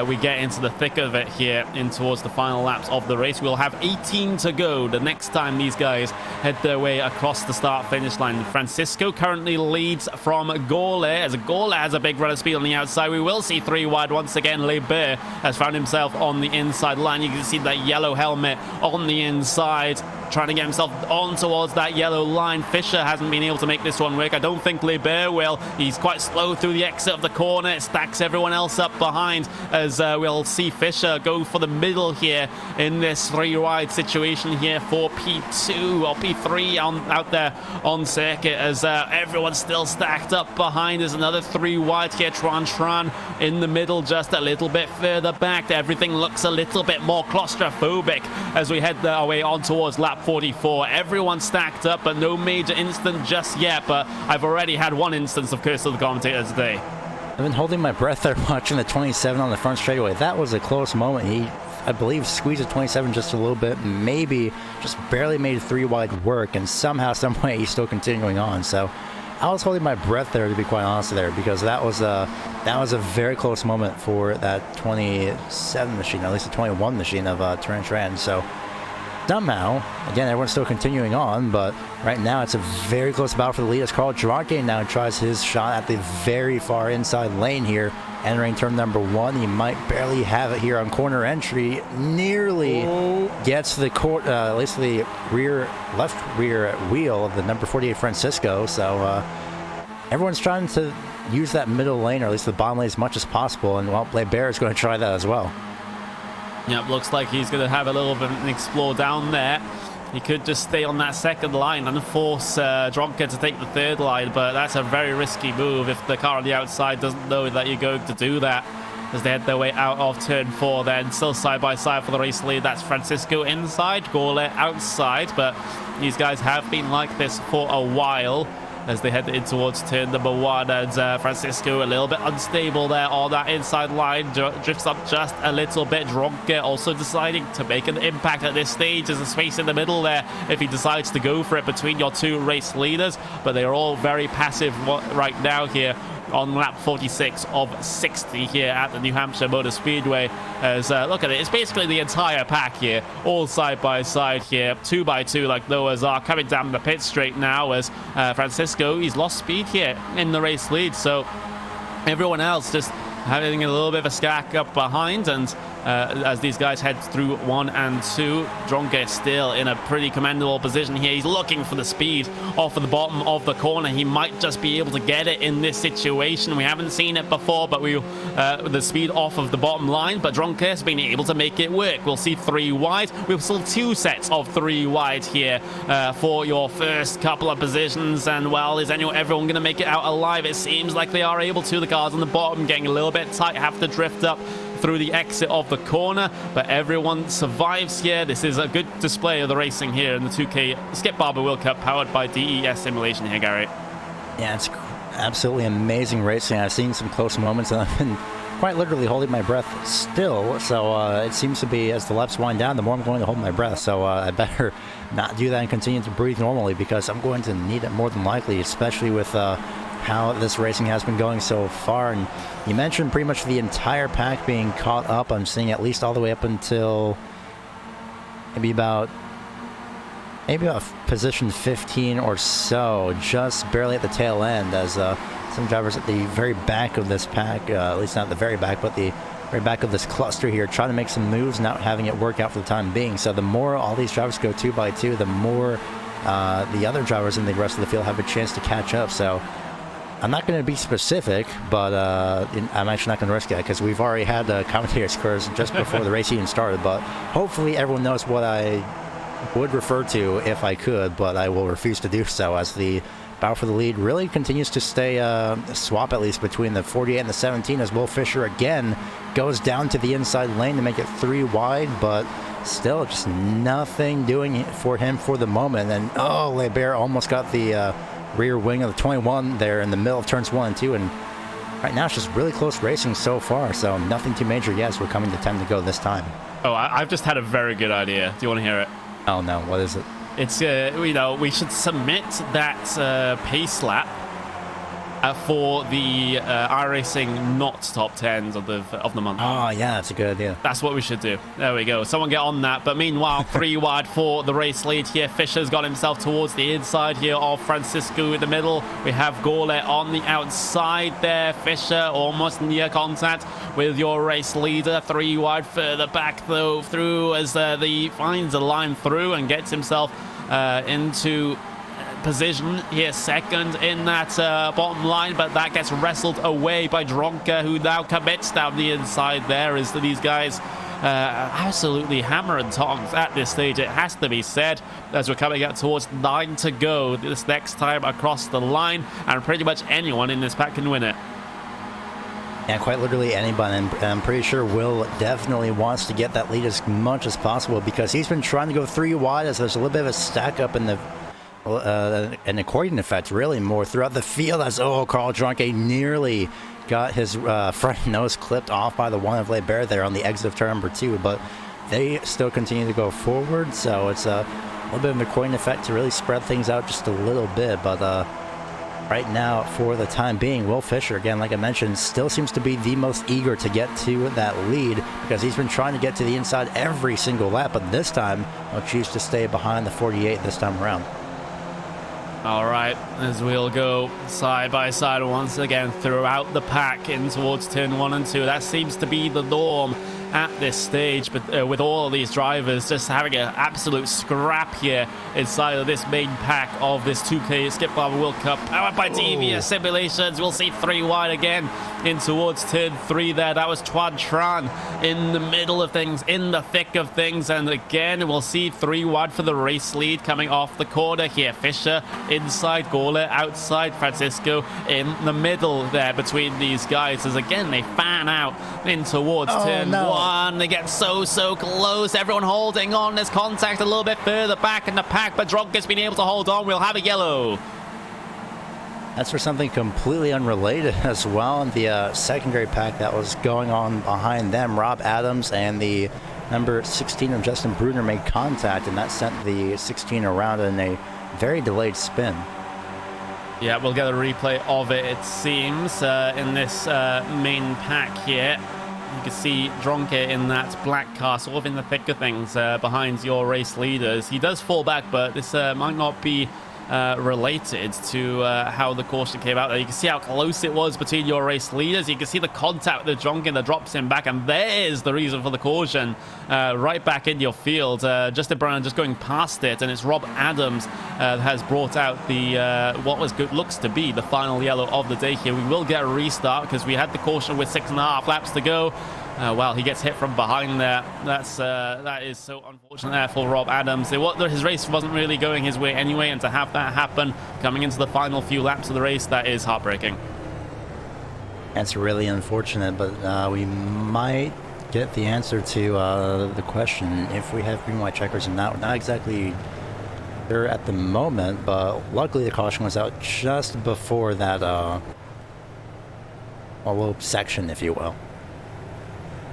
we get into the thick of it here in towards the final laps of the race. We'll have 18 to go the next time these guys head their way across the start-finish line. Francisco currently leads from Gaulet, as Gaulet has a big run of speed on the outside. We will see 3 wide once again. Leibert has found himself on the inside line. You can see that yellow helmet on the inside, trying to get himself on towards that yellow line. Fisher hasn't been able to make this one work. I don't think Leibert will. He's quite slow through the exit of the corner. It stacks everyone else up behind, as we'll see Fisher go for the middle here in this 3 wide situation here for P2 or P3 out there on circuit, as everyone's still stacked up behind. There's another 3 wide here. Tran in the middle, just a little bit further back. Everything looks a little bit more claustrophobic as we head our way on towards lap 44. Everyone stacked up, but no major incident just yet. But I've already had one instance of Curse of the Commentator today. I've been holding my breath there watching the 27 on the front straightaway. That was a close moment. He, I believe, squeezed the 27 just a little bit, maybe just barely made 3 wide work, and somehow, some way, he's still continuing on. So I was holding my breath there, to be quite honest there, because that was a very close moment for that 27 machine, at least the 21 machine of Tran. So somehow, again, everyone's still continuing on, but right now it's a very close battle for the lead as Karl Dronke now tries his shot at the very far inside lane here, entering turn number 1. He might barely have it here on corner entry. Nearly gets the at least the left rear wheel of the number 48 Francisco. So everyone's trying to use that middle lane, or at least the bottom lane, as much as possible, and well, Leibert is going to try that as well. Yep, looks like he's going to have a little bit of an explore down there. He could just stay on that second line and force Dronke to take the third line, but that's a very risky move if the car on the outside doesn't know that you're going to do that, as they head their way out of turn 4 then. Still side by side for the race lead. That's Francisco inside, Gaulet outside, but these guys have been like this for a while. as they head in towards turn number 1. And Francisco a little bit unstable there on that inside line, drifts up just a little bit. Dronke also deciding to make an impact at this stage. There's a space in the middle there if he decides to go for it between your two race leaders, but they are all very passive right now here on lap 46 of 60 here at the New Hampshire Motor Speedway. As look at it, it's basically the entire pack here, all side by side here, 2 by 2 like Noah's Ark, coming down the pit straight now as Francisco, he's lost speed here in the race lead, so everyone else just having a little bit of a stack up behind. And as these guys head through 1 and 2, Dronke still in a pretty commendable position here. He's looking for the speed off of the bottom of the corner. He might just be able to get it in this situation. We haven't seen it before, but the speed off of the bottom line, but Dronke has been able to make it work. We'll see 3 wide. We'll see 2 sets of 3 wide here for your first couple of positions. And well, is everyone going to make it out alive? It seems like they are able to. The cars on the bottom getting a little bit tight, have to drift up through the exit of the corner, but everyone survives here. This is a good display of the racing here in the 2K Skip Barber World Cup, powered by DES Simulation here, Gary. Yeah, it's absolutely amazing racing. I've seen some close moments, and I've been quite literally holding my breath still. So it seems to be, as the laps wind down, the more I'm going to hold my breath. So I better not do that and continue to breathe normally, because I'm going to need it more than likely, especially with how this racing has been going so far. And you mentioned pretty much the entire pack being caught up. I'm seeing at least all the way up until maybe about position 15 or so, just barely at the tail end, as some drivers at the very back of this pack, at least not the very back, but the very back of this cluster here, trying to make some moves, not having it work out for the time being. So the more all these drivers go 2 by 2, the more the other drivers in the rest of the field have a chance to catch up. So I'm not going to be specific, but I'm actually not going to risk that, because we've already had commentator scores just before the race even started. But hopefully everyone knows what I would refer to if I could, but I will refuse to do so, as the battle for the lead really continues to stay swap, at least between the 48 and the 17, as Will Fisher again goes down to the inside lane to make it 3 wide, but still just nothing doing for him for the moment. And oh, Lebert almost got the rear wing of the 21 there in the middle of turns 1 and 2, and right now it's just really close racing so far, so nothing too major yet as we're coming to 10 to go this time. Oh, I've just had a very good idea. Do you want to hear it? Oh no, what is it? It's we should submit that pace lap for the iRacing not top 10s of the month. Oh yeah, that's a good idea. That's what we should do. There we go. Someone get on that. But meanwhile, 3 wide for the race lead here. Fisher's got himself towards the inside here of Francisco in the middle. We have Gorlet on the outside there. Fisher almost near contact with your race leader. 3 wide further back though, through as he finds a line through and gets himself into position here, second in that bottom line, but that gets wrestled away by Dronke, who now commits down the inside there, as these guys absolutely hammer and tongs at this stage, it has to be said, as we're coming up towards 9 to go this next time across the line, and pretty much anyone in this pack can win it. Yeah, quite literally anybody, and I'm pretty sure Will definitely wants to get that lead as much as possible, because he's been trying to go 3 wide, as there's a little bit of a stack up in the an accordion effect, really, more throughout the field, as Carl Dronke nearly got his front nose clipped off by the one of Lebert there on the exit of turn number 2, but they still continue to go forward, so it's a little bit of an accordion effect to really spread things out just a little bit. But right now, for the time being, Will Fisher, again, like I mentioned, still seems to be the most eager to get to that lead, because he's been trying to get to the inside every single lap, but this time he'll choose to stay behind the 48 this time around. All right, as we'll go side by side once again throughout the pack in towards turn 1 and 2. That seems to be the norm at this stage, but with all of these drivers just having an absolute scrap here inside of this main pack of this 2K Skip Barber World Cup, powered by DVS Simulations. We'll see 3 wide again in towards turn 3 there. That was Tuan Tran in the middle of things, in the thick of things, and again we'll see 3 wide for the race lead coming off the corner here. Fisher inside, Gorlet outside, Francisco in the middle there between these guys, as again they fan out in towards turn 1. They get so close, everyone holding on. There's contact a little bit further back in the pack, but Dronke's been able to hold on. We'll have a yellow. That's for something completely unrelated as well. In the secondary pack that was going on behind them, Rob Adams and the number 16 of Justin Bruner made contact, and that sent the 16 around in a very delayed spin. Yeah, we'll get a replay of it, it seems, in this main pack here. You can see Dronke in that black car, sort of in the thick of things behind your race leaders. He does fall back, but this might not be related to how the caution came out there. You can see how close it was between your race leaders. You can see the contact with the Dronke that drops him back, and there's the reason for the caution. Right back in your field. Justin Brown just going past it, and it's Rob Adams has brought out the what looks to be the final yellow of the day here. We will get a restart because we had the caution with 6.5 laps to go. Well, he gets hit from behind there. That is so unfortunate there for Rob Adams. His race wasn't really going his way anyway, and to have that happen coming into the final few laps of the race, that is heartbreaking. That's really unfortunate, but we might get the answer to the question if we have green-white checkers, and not exactly sure at the moment, but luckily the caution was out just before that a little section, if you will.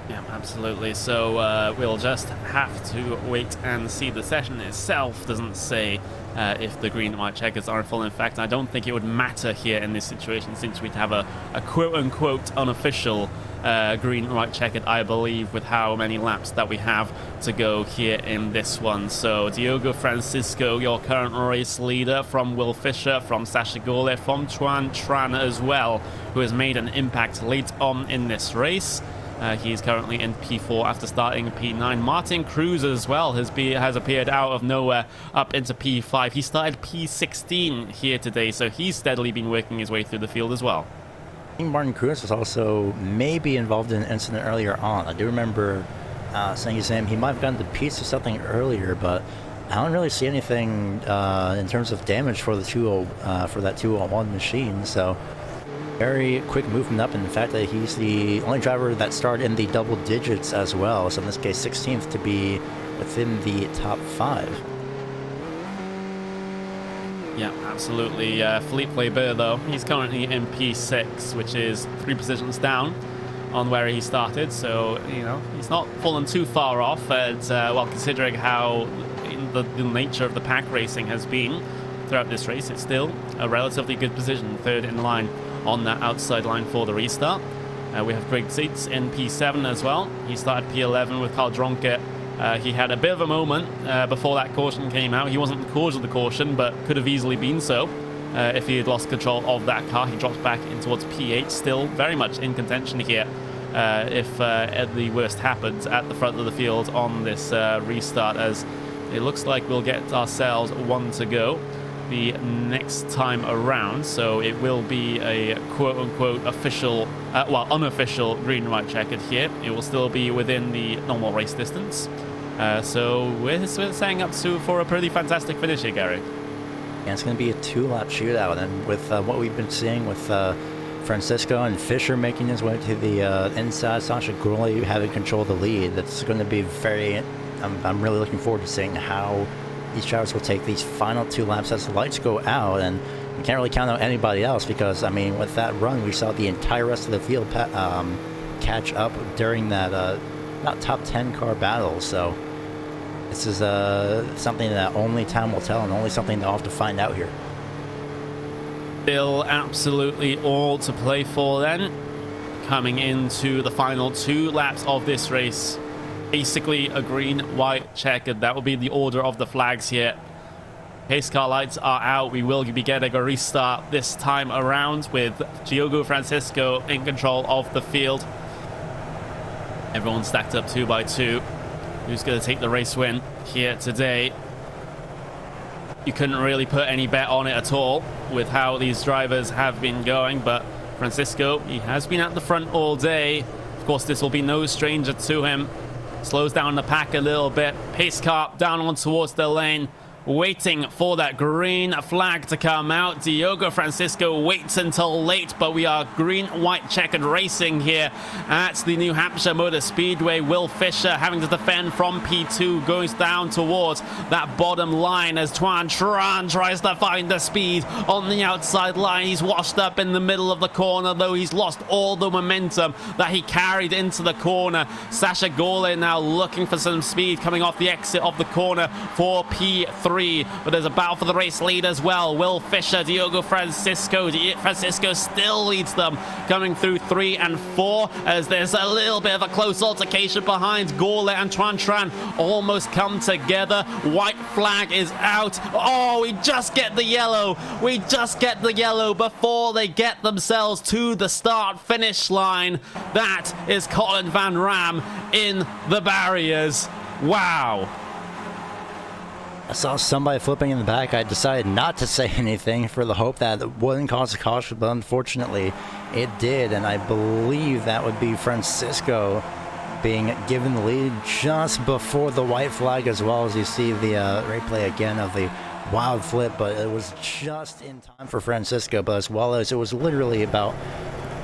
Yeah, absolutely. So we'll just have to wait and see. The session itself doesn't say if the green and white checkers are full. In fact, I don't think it would matter here in this situation, since we'd have a quote-unquote unofficial green and white checkered, I believe, with how many laps that we have to go here in this one. So Diogo Francisco, your current race leader, from Will Fisher, from Sasha Gole, from Chuan Tran as well, who has made an impact late on in this race. He's currently in P4 after starting P9. Martin Cruz as well has appeared out of nowhere up into P5. He started P16 here today, so he's steadily been working his way through the field as well. I think Martin Cruz was also maybe involved in an incident earlier on. I do remember saying his name. He might have gotten the piece or something earlier, but I don't really see anything in terms of damage for the for that 201 machine. So very quick movement up, and the fact that he's the only driver that started in the double digits as well, so in this case 16th, to be within the top 5. Yeah, absolutely. Philippe Weber, though, he's currently in P6, which is 3 positions down on where he started, so, you know, he's not fallen too far off, well, considering how the nature of the pack racing has been throughout this race. It's still a relatively good position, 3rd in line on that outside line for the restart. We have Greg Seitz in P7 as well. He started P11 with Carl Dronke. He had a bit of a moment before that caution came out. He wasn't the cause of the caution, but could have easily been so if he had lost control of that car. He drops back in towards P8, still very much in contention here if the worst happens at the front of the field on this restart, as it looks like we'll get ourselves 1 to go the next time around. So it will be a quote-unquote official, unofficial green and white checkered here. It will still be within the normal race distance. So we're setting up for a pretty fantastic finish here, Gary. Yeah, it's going to be a 2-lap shootout, and with what we've been seeing with Francisco and Fisher making his way to the inside, Sasha Gurley having control of the lead, that's going to be very... I'm really looking forward to seeing how these drivers will take these final 2 laps as the lights go out, and we can't really count on anybody else because, I mean, with that run, we saw the entire rest of the field catch up during that not top 10 car battle. So this is something that only time will tell, and only something they'll have to find out here. Still absolutely all to play for then, coming into the final 2 laps of this race. Basically a green, white, checkered. That will be the order of the flags here. Pace car lights are out. We will be getting a restart this time around with Diogo Francisco in control of the field. Everyone stacked up 2 by 2. Who's going to take the race win here today? You couldn't really put any bet on it at all with how these drivers have been going, but Francisco, he has been at the front all day. Of course, this will be no stranger to him. Slows down the pack a little bit. Pace car down on towards the lane. waiting for that green flag to come out. Diogo Francisco waits until late, but we are green-white checkered racing here at the New Hampshire Motor Speedway. Will Fisher having to defend from P2, goes down towards that bottom line as Tuan Tran tries to find the speed on the outside line. He's washed up in the middle of the corner, though he's lost all the momentum that he carried into the corner. Sasha Gole now looking for some speed coming off the exit of the corner for P3. But there's a battle for the race lead as well. Will Fisher, Diogo Francisco. Francisco still leads them, coming through 3 and 4 as there's a little bit of a close altercation behind. Gole and Tuan Tran almost come together. White flag is out. Oh, we just get the yellow. We just get the yellow before they get themselves to the start-finish line. That is Colin Van Ram in the barriers. Wow. I saw somebody flipping in the back. I decided not to say anything for the hope that it wouldn't cause a caution, but unfortunately it did, and I believe that would be Francisco being given the lead just before the white flag, as well as you see the replay again of the wild flip, but it was just in time for Francisco, but as well as it was literally about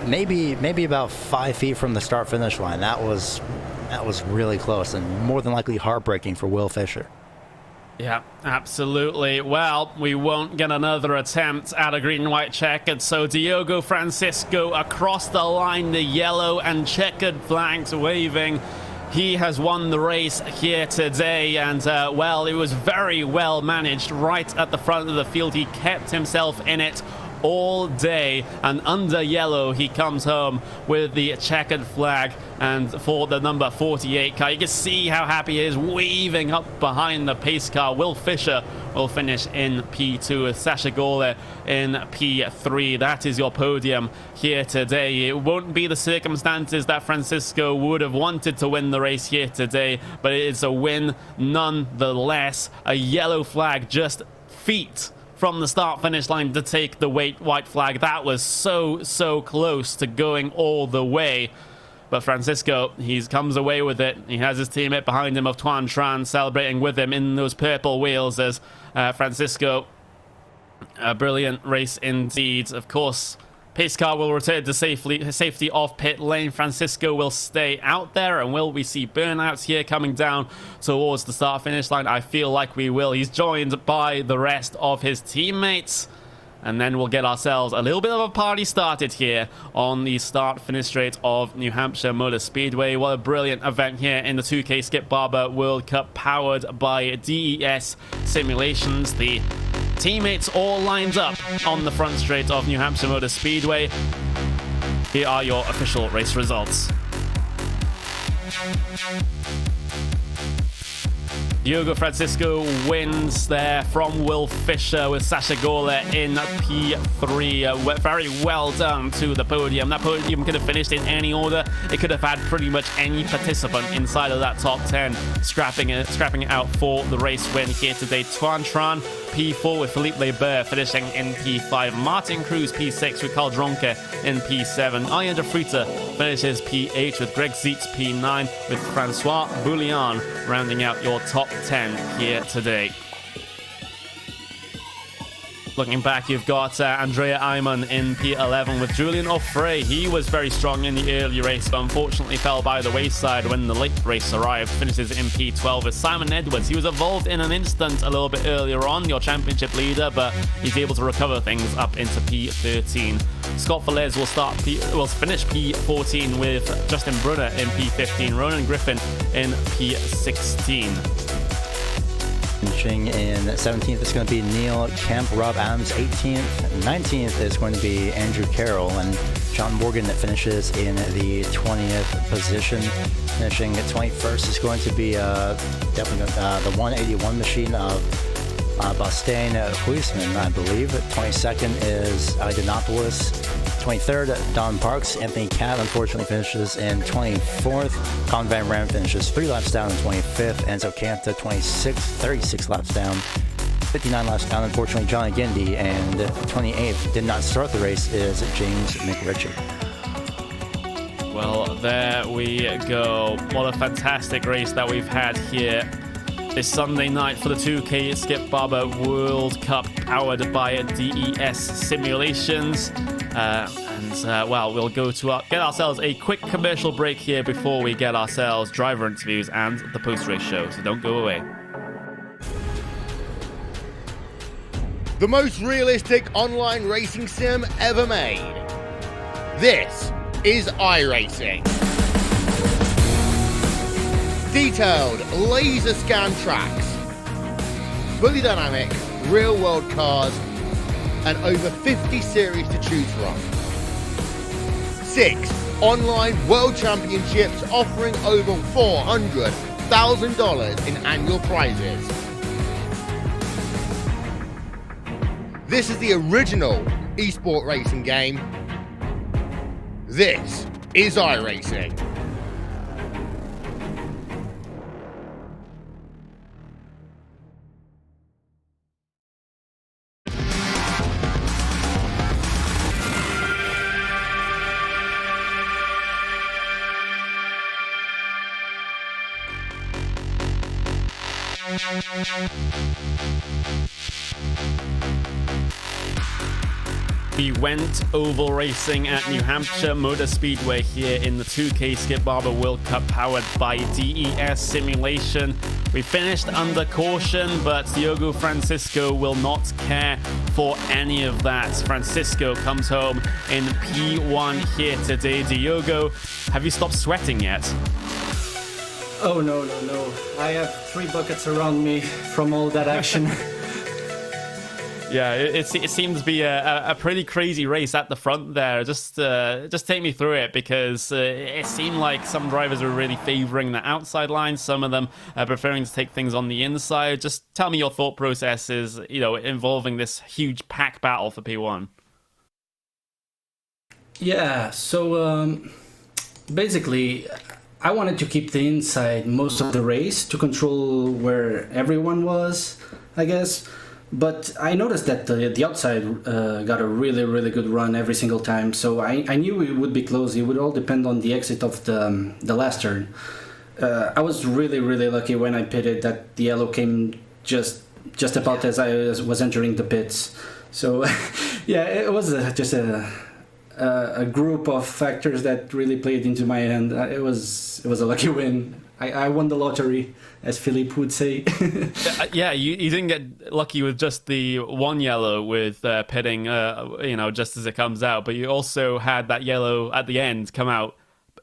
maybe about 5 feet from the start finish line. That was really close and more than likely heartbreaking for Will Fisher. Yeah, absolutely. Well, we won't get another attempt at a green and white checkered, so Diogo Francisco across the line, the yellow and checkered flags waving. He has won the race here today, and well, it was very well managed right at the front of the field. He kept himself in it all day, and under yellow he comes home with the checkered flag. And for the number 48 car, you can see how happy he is, waving up behind the pace car. Will Fisher will finish in P2 with Sasha Gole in P3. That is your podium here today. It won't be the circumstances that Francisco would have wanted to win the race here today, but it is a win nonetheless. A yellow flag just feet from the start-finish line to take the white flag. That was so close to going all the way. But Francisco, he comes away with it. He has his teammate behind him of Tuan Tran celebrating with him in those purple wheels as Francisco, a brilliant race indeed. Of course, pace car will return to safety off pit lane. Francisco will stay out there, and will we see burnouts here coming down towards the start-finish line? I feel like we will. He's joined by the rest of his teammates. And then we'll get ourselves a little bit of a party started here on the start-finish straight of New Hampshire Motor Speedway. What a brilliant event here in the 2K Skip Barber World Cup, powered by DES Simulations. The teammates all lined up on the front straight of New Hampshire Motor Speedway. Here are your official race results. Diogo Francisco wins there from Will Fisher with Sasha Gole in P3. Very well done to the podium. That podium could have finished in any order. It could have had pretty much any participant inside of that top 10, scrapping it out for the race win here today. Tuan Tran P4 with Philippe Leber finishing in P5. Martin Cruz P6 with Carl Dronke in P7. Arjen de Fruiter finishes P8 with Greg Zietz P9, with Francois Bouillon rounding out your top 10 here today. Looking back, you've got Andrea Ayman in P11 with Julian Offray. He was very strong in the early race, but unfortunately fell by the wayside when the late race arrived. Finishes in P12 with Simon Edwards. He was involved in an instant a little bit earlier on, your championship leader, but he's able to recover things up into P13. Scott Velez will finish P14 with Justin Brunner in P15. Ronan Griffin in P16. Finishing in 17th is going to be Neil Kemp. Rob Adams 18th. 19th is going to be Andrew Carroll, and John Morgan that finishes in the 20th position. Finishing at 21st is going to be definitely the 181 machine of Bastien Huisman, I believe. 22nd is Idonopoulos. 23rd, Don Parks. Anthony Catt unfortunately finishes in 24th. Colin Van Ram finishes 3 laps down in 25th. Enzo Canta 26th, 36 laps down. 59 laps down, unfortunately, Johnny Gindy. And 28th, did not start the race, is James McRitchie. Well, there we go. What a fantastic race that we've had here This Sunday night for the 2K Skip Barber World Cup powered by DES Simulations. Well, we'll go to get ourselves a quick commercial break here before we get ourselves driver interviews and the post-race show, so don't go away. The most realistic online racing sim ever made. This is iRacing. Detailed laser scan tracks, fully dynamic real world cars, and over 50 series to choose from. 6 online world championships offering over $400,000 in annual prizes. This is the original esport racing game. This is iRacing. We went oval racing at New Hampshire Motor Speedway here in the 2K Skip Barber World Cup powered by DES Simulation. We finished under caution, but Diogo Francisco will not care for any of that. Francisco comes home in P1 here today. Diogo, have you stopped sweating yet? Oh, no. I have 3 buckets around me from all that action. Yeah, it seems to be a pretty crazy race at the front there. Just take me through it, because it seemed like some drivers were really favouring the outside line, some of them preferring to take things on the inside. Just tell me your thought processes, involving this huge pack battle for P1. Yeah, so basically, I wanted to keep the inside most of the race to control where everyone was, I guess. But I noticed that the outside got a really, really good run every single time. So I knew it would be close. It would all depend on the exit of the last turn. I was really, really lucky when I pitted that the yellow came just about as I was entering the pits. So yeah, it was just a group of factors that really played into my hand. It was a lucky win. I won the lottery, as Philippe would say. Yeah, you didn't get lucky with just the one yellow with pitting, just as it comes out, but you also had that yellow at the end come out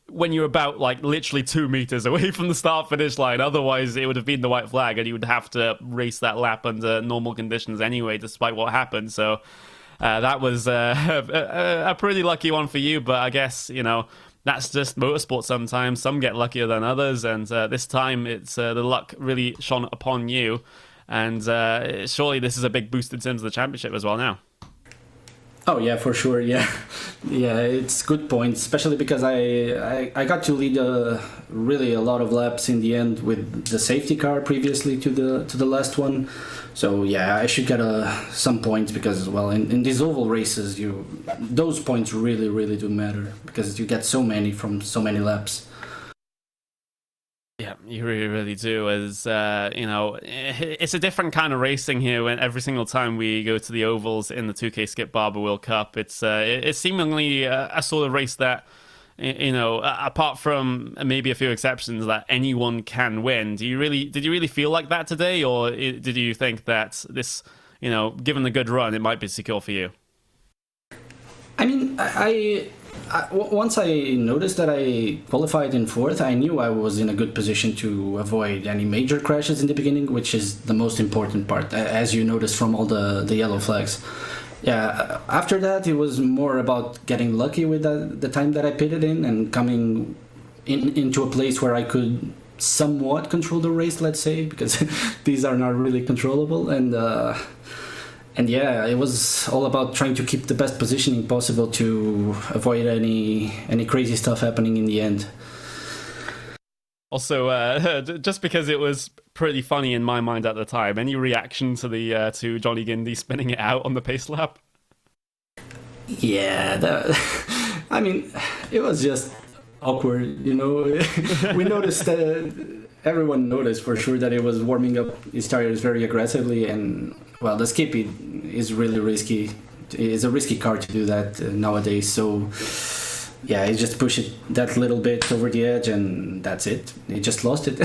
when you're about literally 2 meters away from the start finish line. Otherwise, it would have been the white flag, and you would have to race that lap under normal conditions anyway, despite what happened. So that was a pretty lucky one for you, but I guess that's just motorsport sometimes. Some get luckier than others, and this time it's the luck really shone upon you. And surely this is a big boost in terms of the championship as well now. Oh yeah, for sure. Yeah, it's good points, especially because I got to lead really a lot of laps in the end with the safety car previously to the last one. So yeah, I should get some points, because in these oval races those points really, really do matter, because you get so many from so many laps. Yeah, you really, really do. As it's a different kind of racing here. When every single time we go to the ovals in the 2K Skip Barber World Cup, it's seemingly a sort of race that, apart from maybe a few exceptions, that anyone can win. Did you really feel like that today, or did you think that this, given the good run, it might be secure for you? I mean, once I noticed that I qualified in 4th, I knew I was in a good position to avoid any major crashes in the beginning, which is the most important part, as you noticed from all the yellow flags. Yeah, after that, it was more about getting lucky with the time that I pitted in and coming into a place where I could somewhat control the race, let's say, because these are not really controllable. And yeah, it was all about trying to keep the best positioning possible to avoid any crazy stuff happening in the end. Also, just because it was pretty funny in my mind at the time, any reaction to the to Johnny Gindy spinning it out on the pace lap? Yeah, I mean, it was just awkward, We noticed everyone noticed for sure that it was warming up his tires very aggressively, and well, the skip is really risky. It's a risky car to do that nowadays. So yeah, he just pushed it that little bit over the edge, and that's it. He just lost it.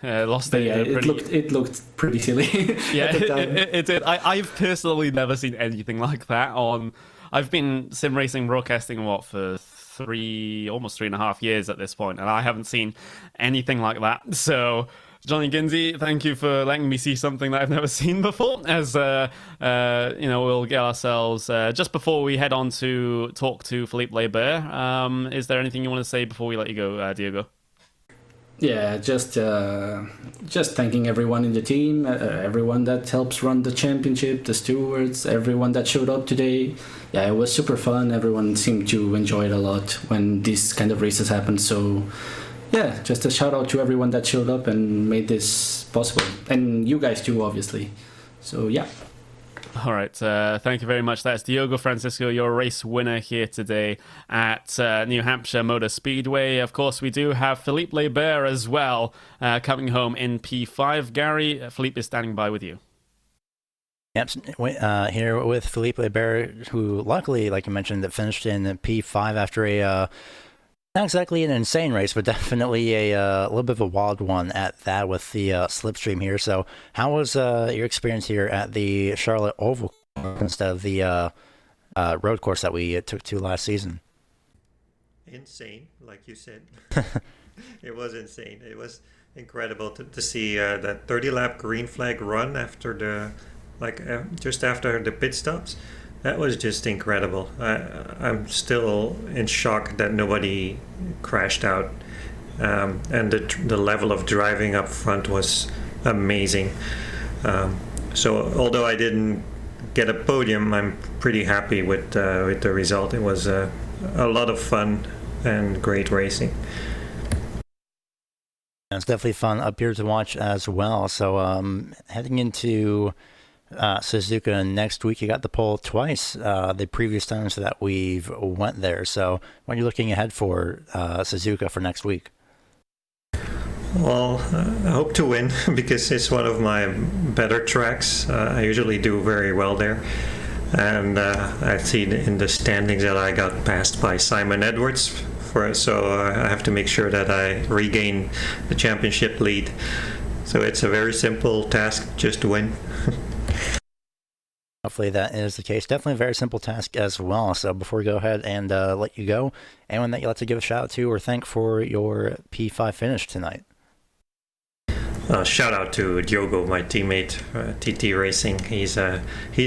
Lost it. Yeah, it looked pretty silly. Yeah, it did. I've personally never seen anything like that on. I've been sim racing broadcasting for almost 3.5 years at this point, and I haven't seen anything like that. So, Johnny Ginsey, thank you for letting me see something that I've never seen before. As we'll get ourselves just before we head on to talk to Philippe Leibert. Is there anything you want to say before we let you go, Diego? Yeah, just thanking everyone in the team, everyone that helps run the championship, the stewards, everyone that showed up today. Yeah, it was super fun. Everyone seemed to enjoy it a lot when these kind of races happen. So, yeah, just a shout out to everyone that showed up and made this possible. And you guys too, obviously. So, yeah. All right, thank you very much. That's Diogo Francisco, your race winner here today at New Hampshire Motor Speedway. Of course, we do have Philippe Leibert as well, coming home in P5. Gary, Philippe is standing by with you. Yep, here with Philippe Leibert, who luckily, like you mentioned, that finished in P5 after a not exactly an insane race, but definitely a little bit of a wild one at that with the slipstream here. So how was your experience here at the Charlotte Oval instead of the road course that we took to last season? Insane, like you said. It was insane. It was incredible to see that 30-lap green flag run after just after the pit stops. That was just incredible. I'm still in shock that nobody crashed out. And the level of driving up front was amazing. So although I didn't get a podium, I'm pretty happy with the result. It was a lot of fun and great racing. It's definitely fun up here to watch as well. So heading into Suzuka next week, you got the pole twice the previous times that we've went there. So what are you looking ahead for Suzuka for next week? Well, I hope to win because it's one of my better tracks. I usually do very well there. And I see in the standings that I got passed by Simon Edwards, so I have to make sure that I regain the championship lead. So it's a very simple task, just to win. Hopefully that is the case. Definitely a very simple task as well. So before we go ahead and let you go, anyone that you'd like to give a shout out to or thank for your P5 finish tonight? Shout out to Diogo, my teammate, TT Racing. He's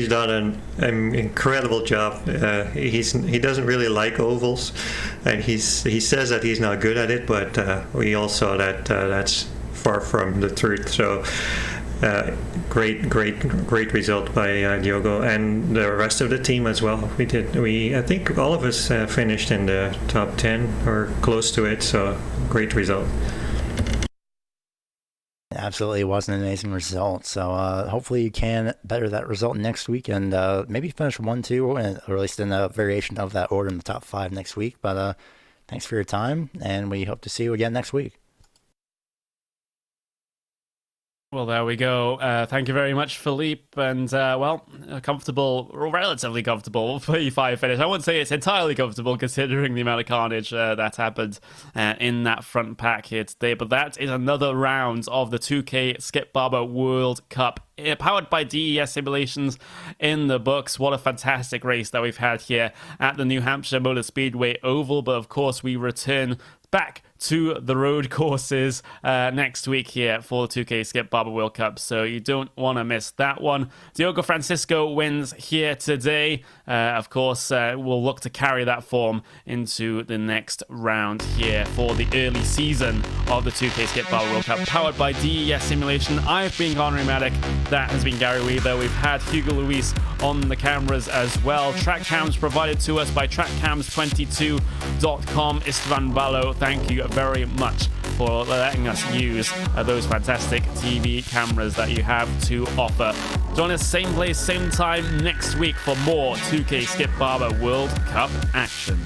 done an incredible job. He doesn't really like ovals, and he says that he's not good at it. But we all saw that that's far from the truth. So great result by Diogo and the rest of the team as well. I think all of us finished in the top 10 or close to it. So great result. Absolutely was an amazing result. So hopefully you can better that result next week and maybe finish 1-2 or at least in a variation of that order in the top 5 next week. But thanks for your time, and we hope to see you again next week. Well, there we go. Thank you very much, Philippe. And, a comfortable, or relatively comfortable P5 finish. I wouldn't say it's entirely comfortable considering the amount of carnage that happened in that front pack here today. But that is another round of the 2K Skip Barber World Cup, powered by DES Simulations in the books. What a fantastic race that we've had here at the New Hampshire Motor Speedway Oval. But, of course, we return back to the road courses next week here for the 2K Skip Barber World Cup, so you don't want to miss that one. Diogo Francisco wins here today. Of course, we'll look to carry that form into the next round here for the early season of the 2K Skip Barber World Cup, powered by DES Simulation. I've been Connery Maddock. That has been Gary Weaver. We've had Hugo Luis on the cameras as well. Track cams provided to us by trackcams22.com. Istvan Ballo, thank you very much for letting us use those fantastic TV cameras that you have to offer. Join us same place, same time next week for more 2K Skip Barber World Cup action.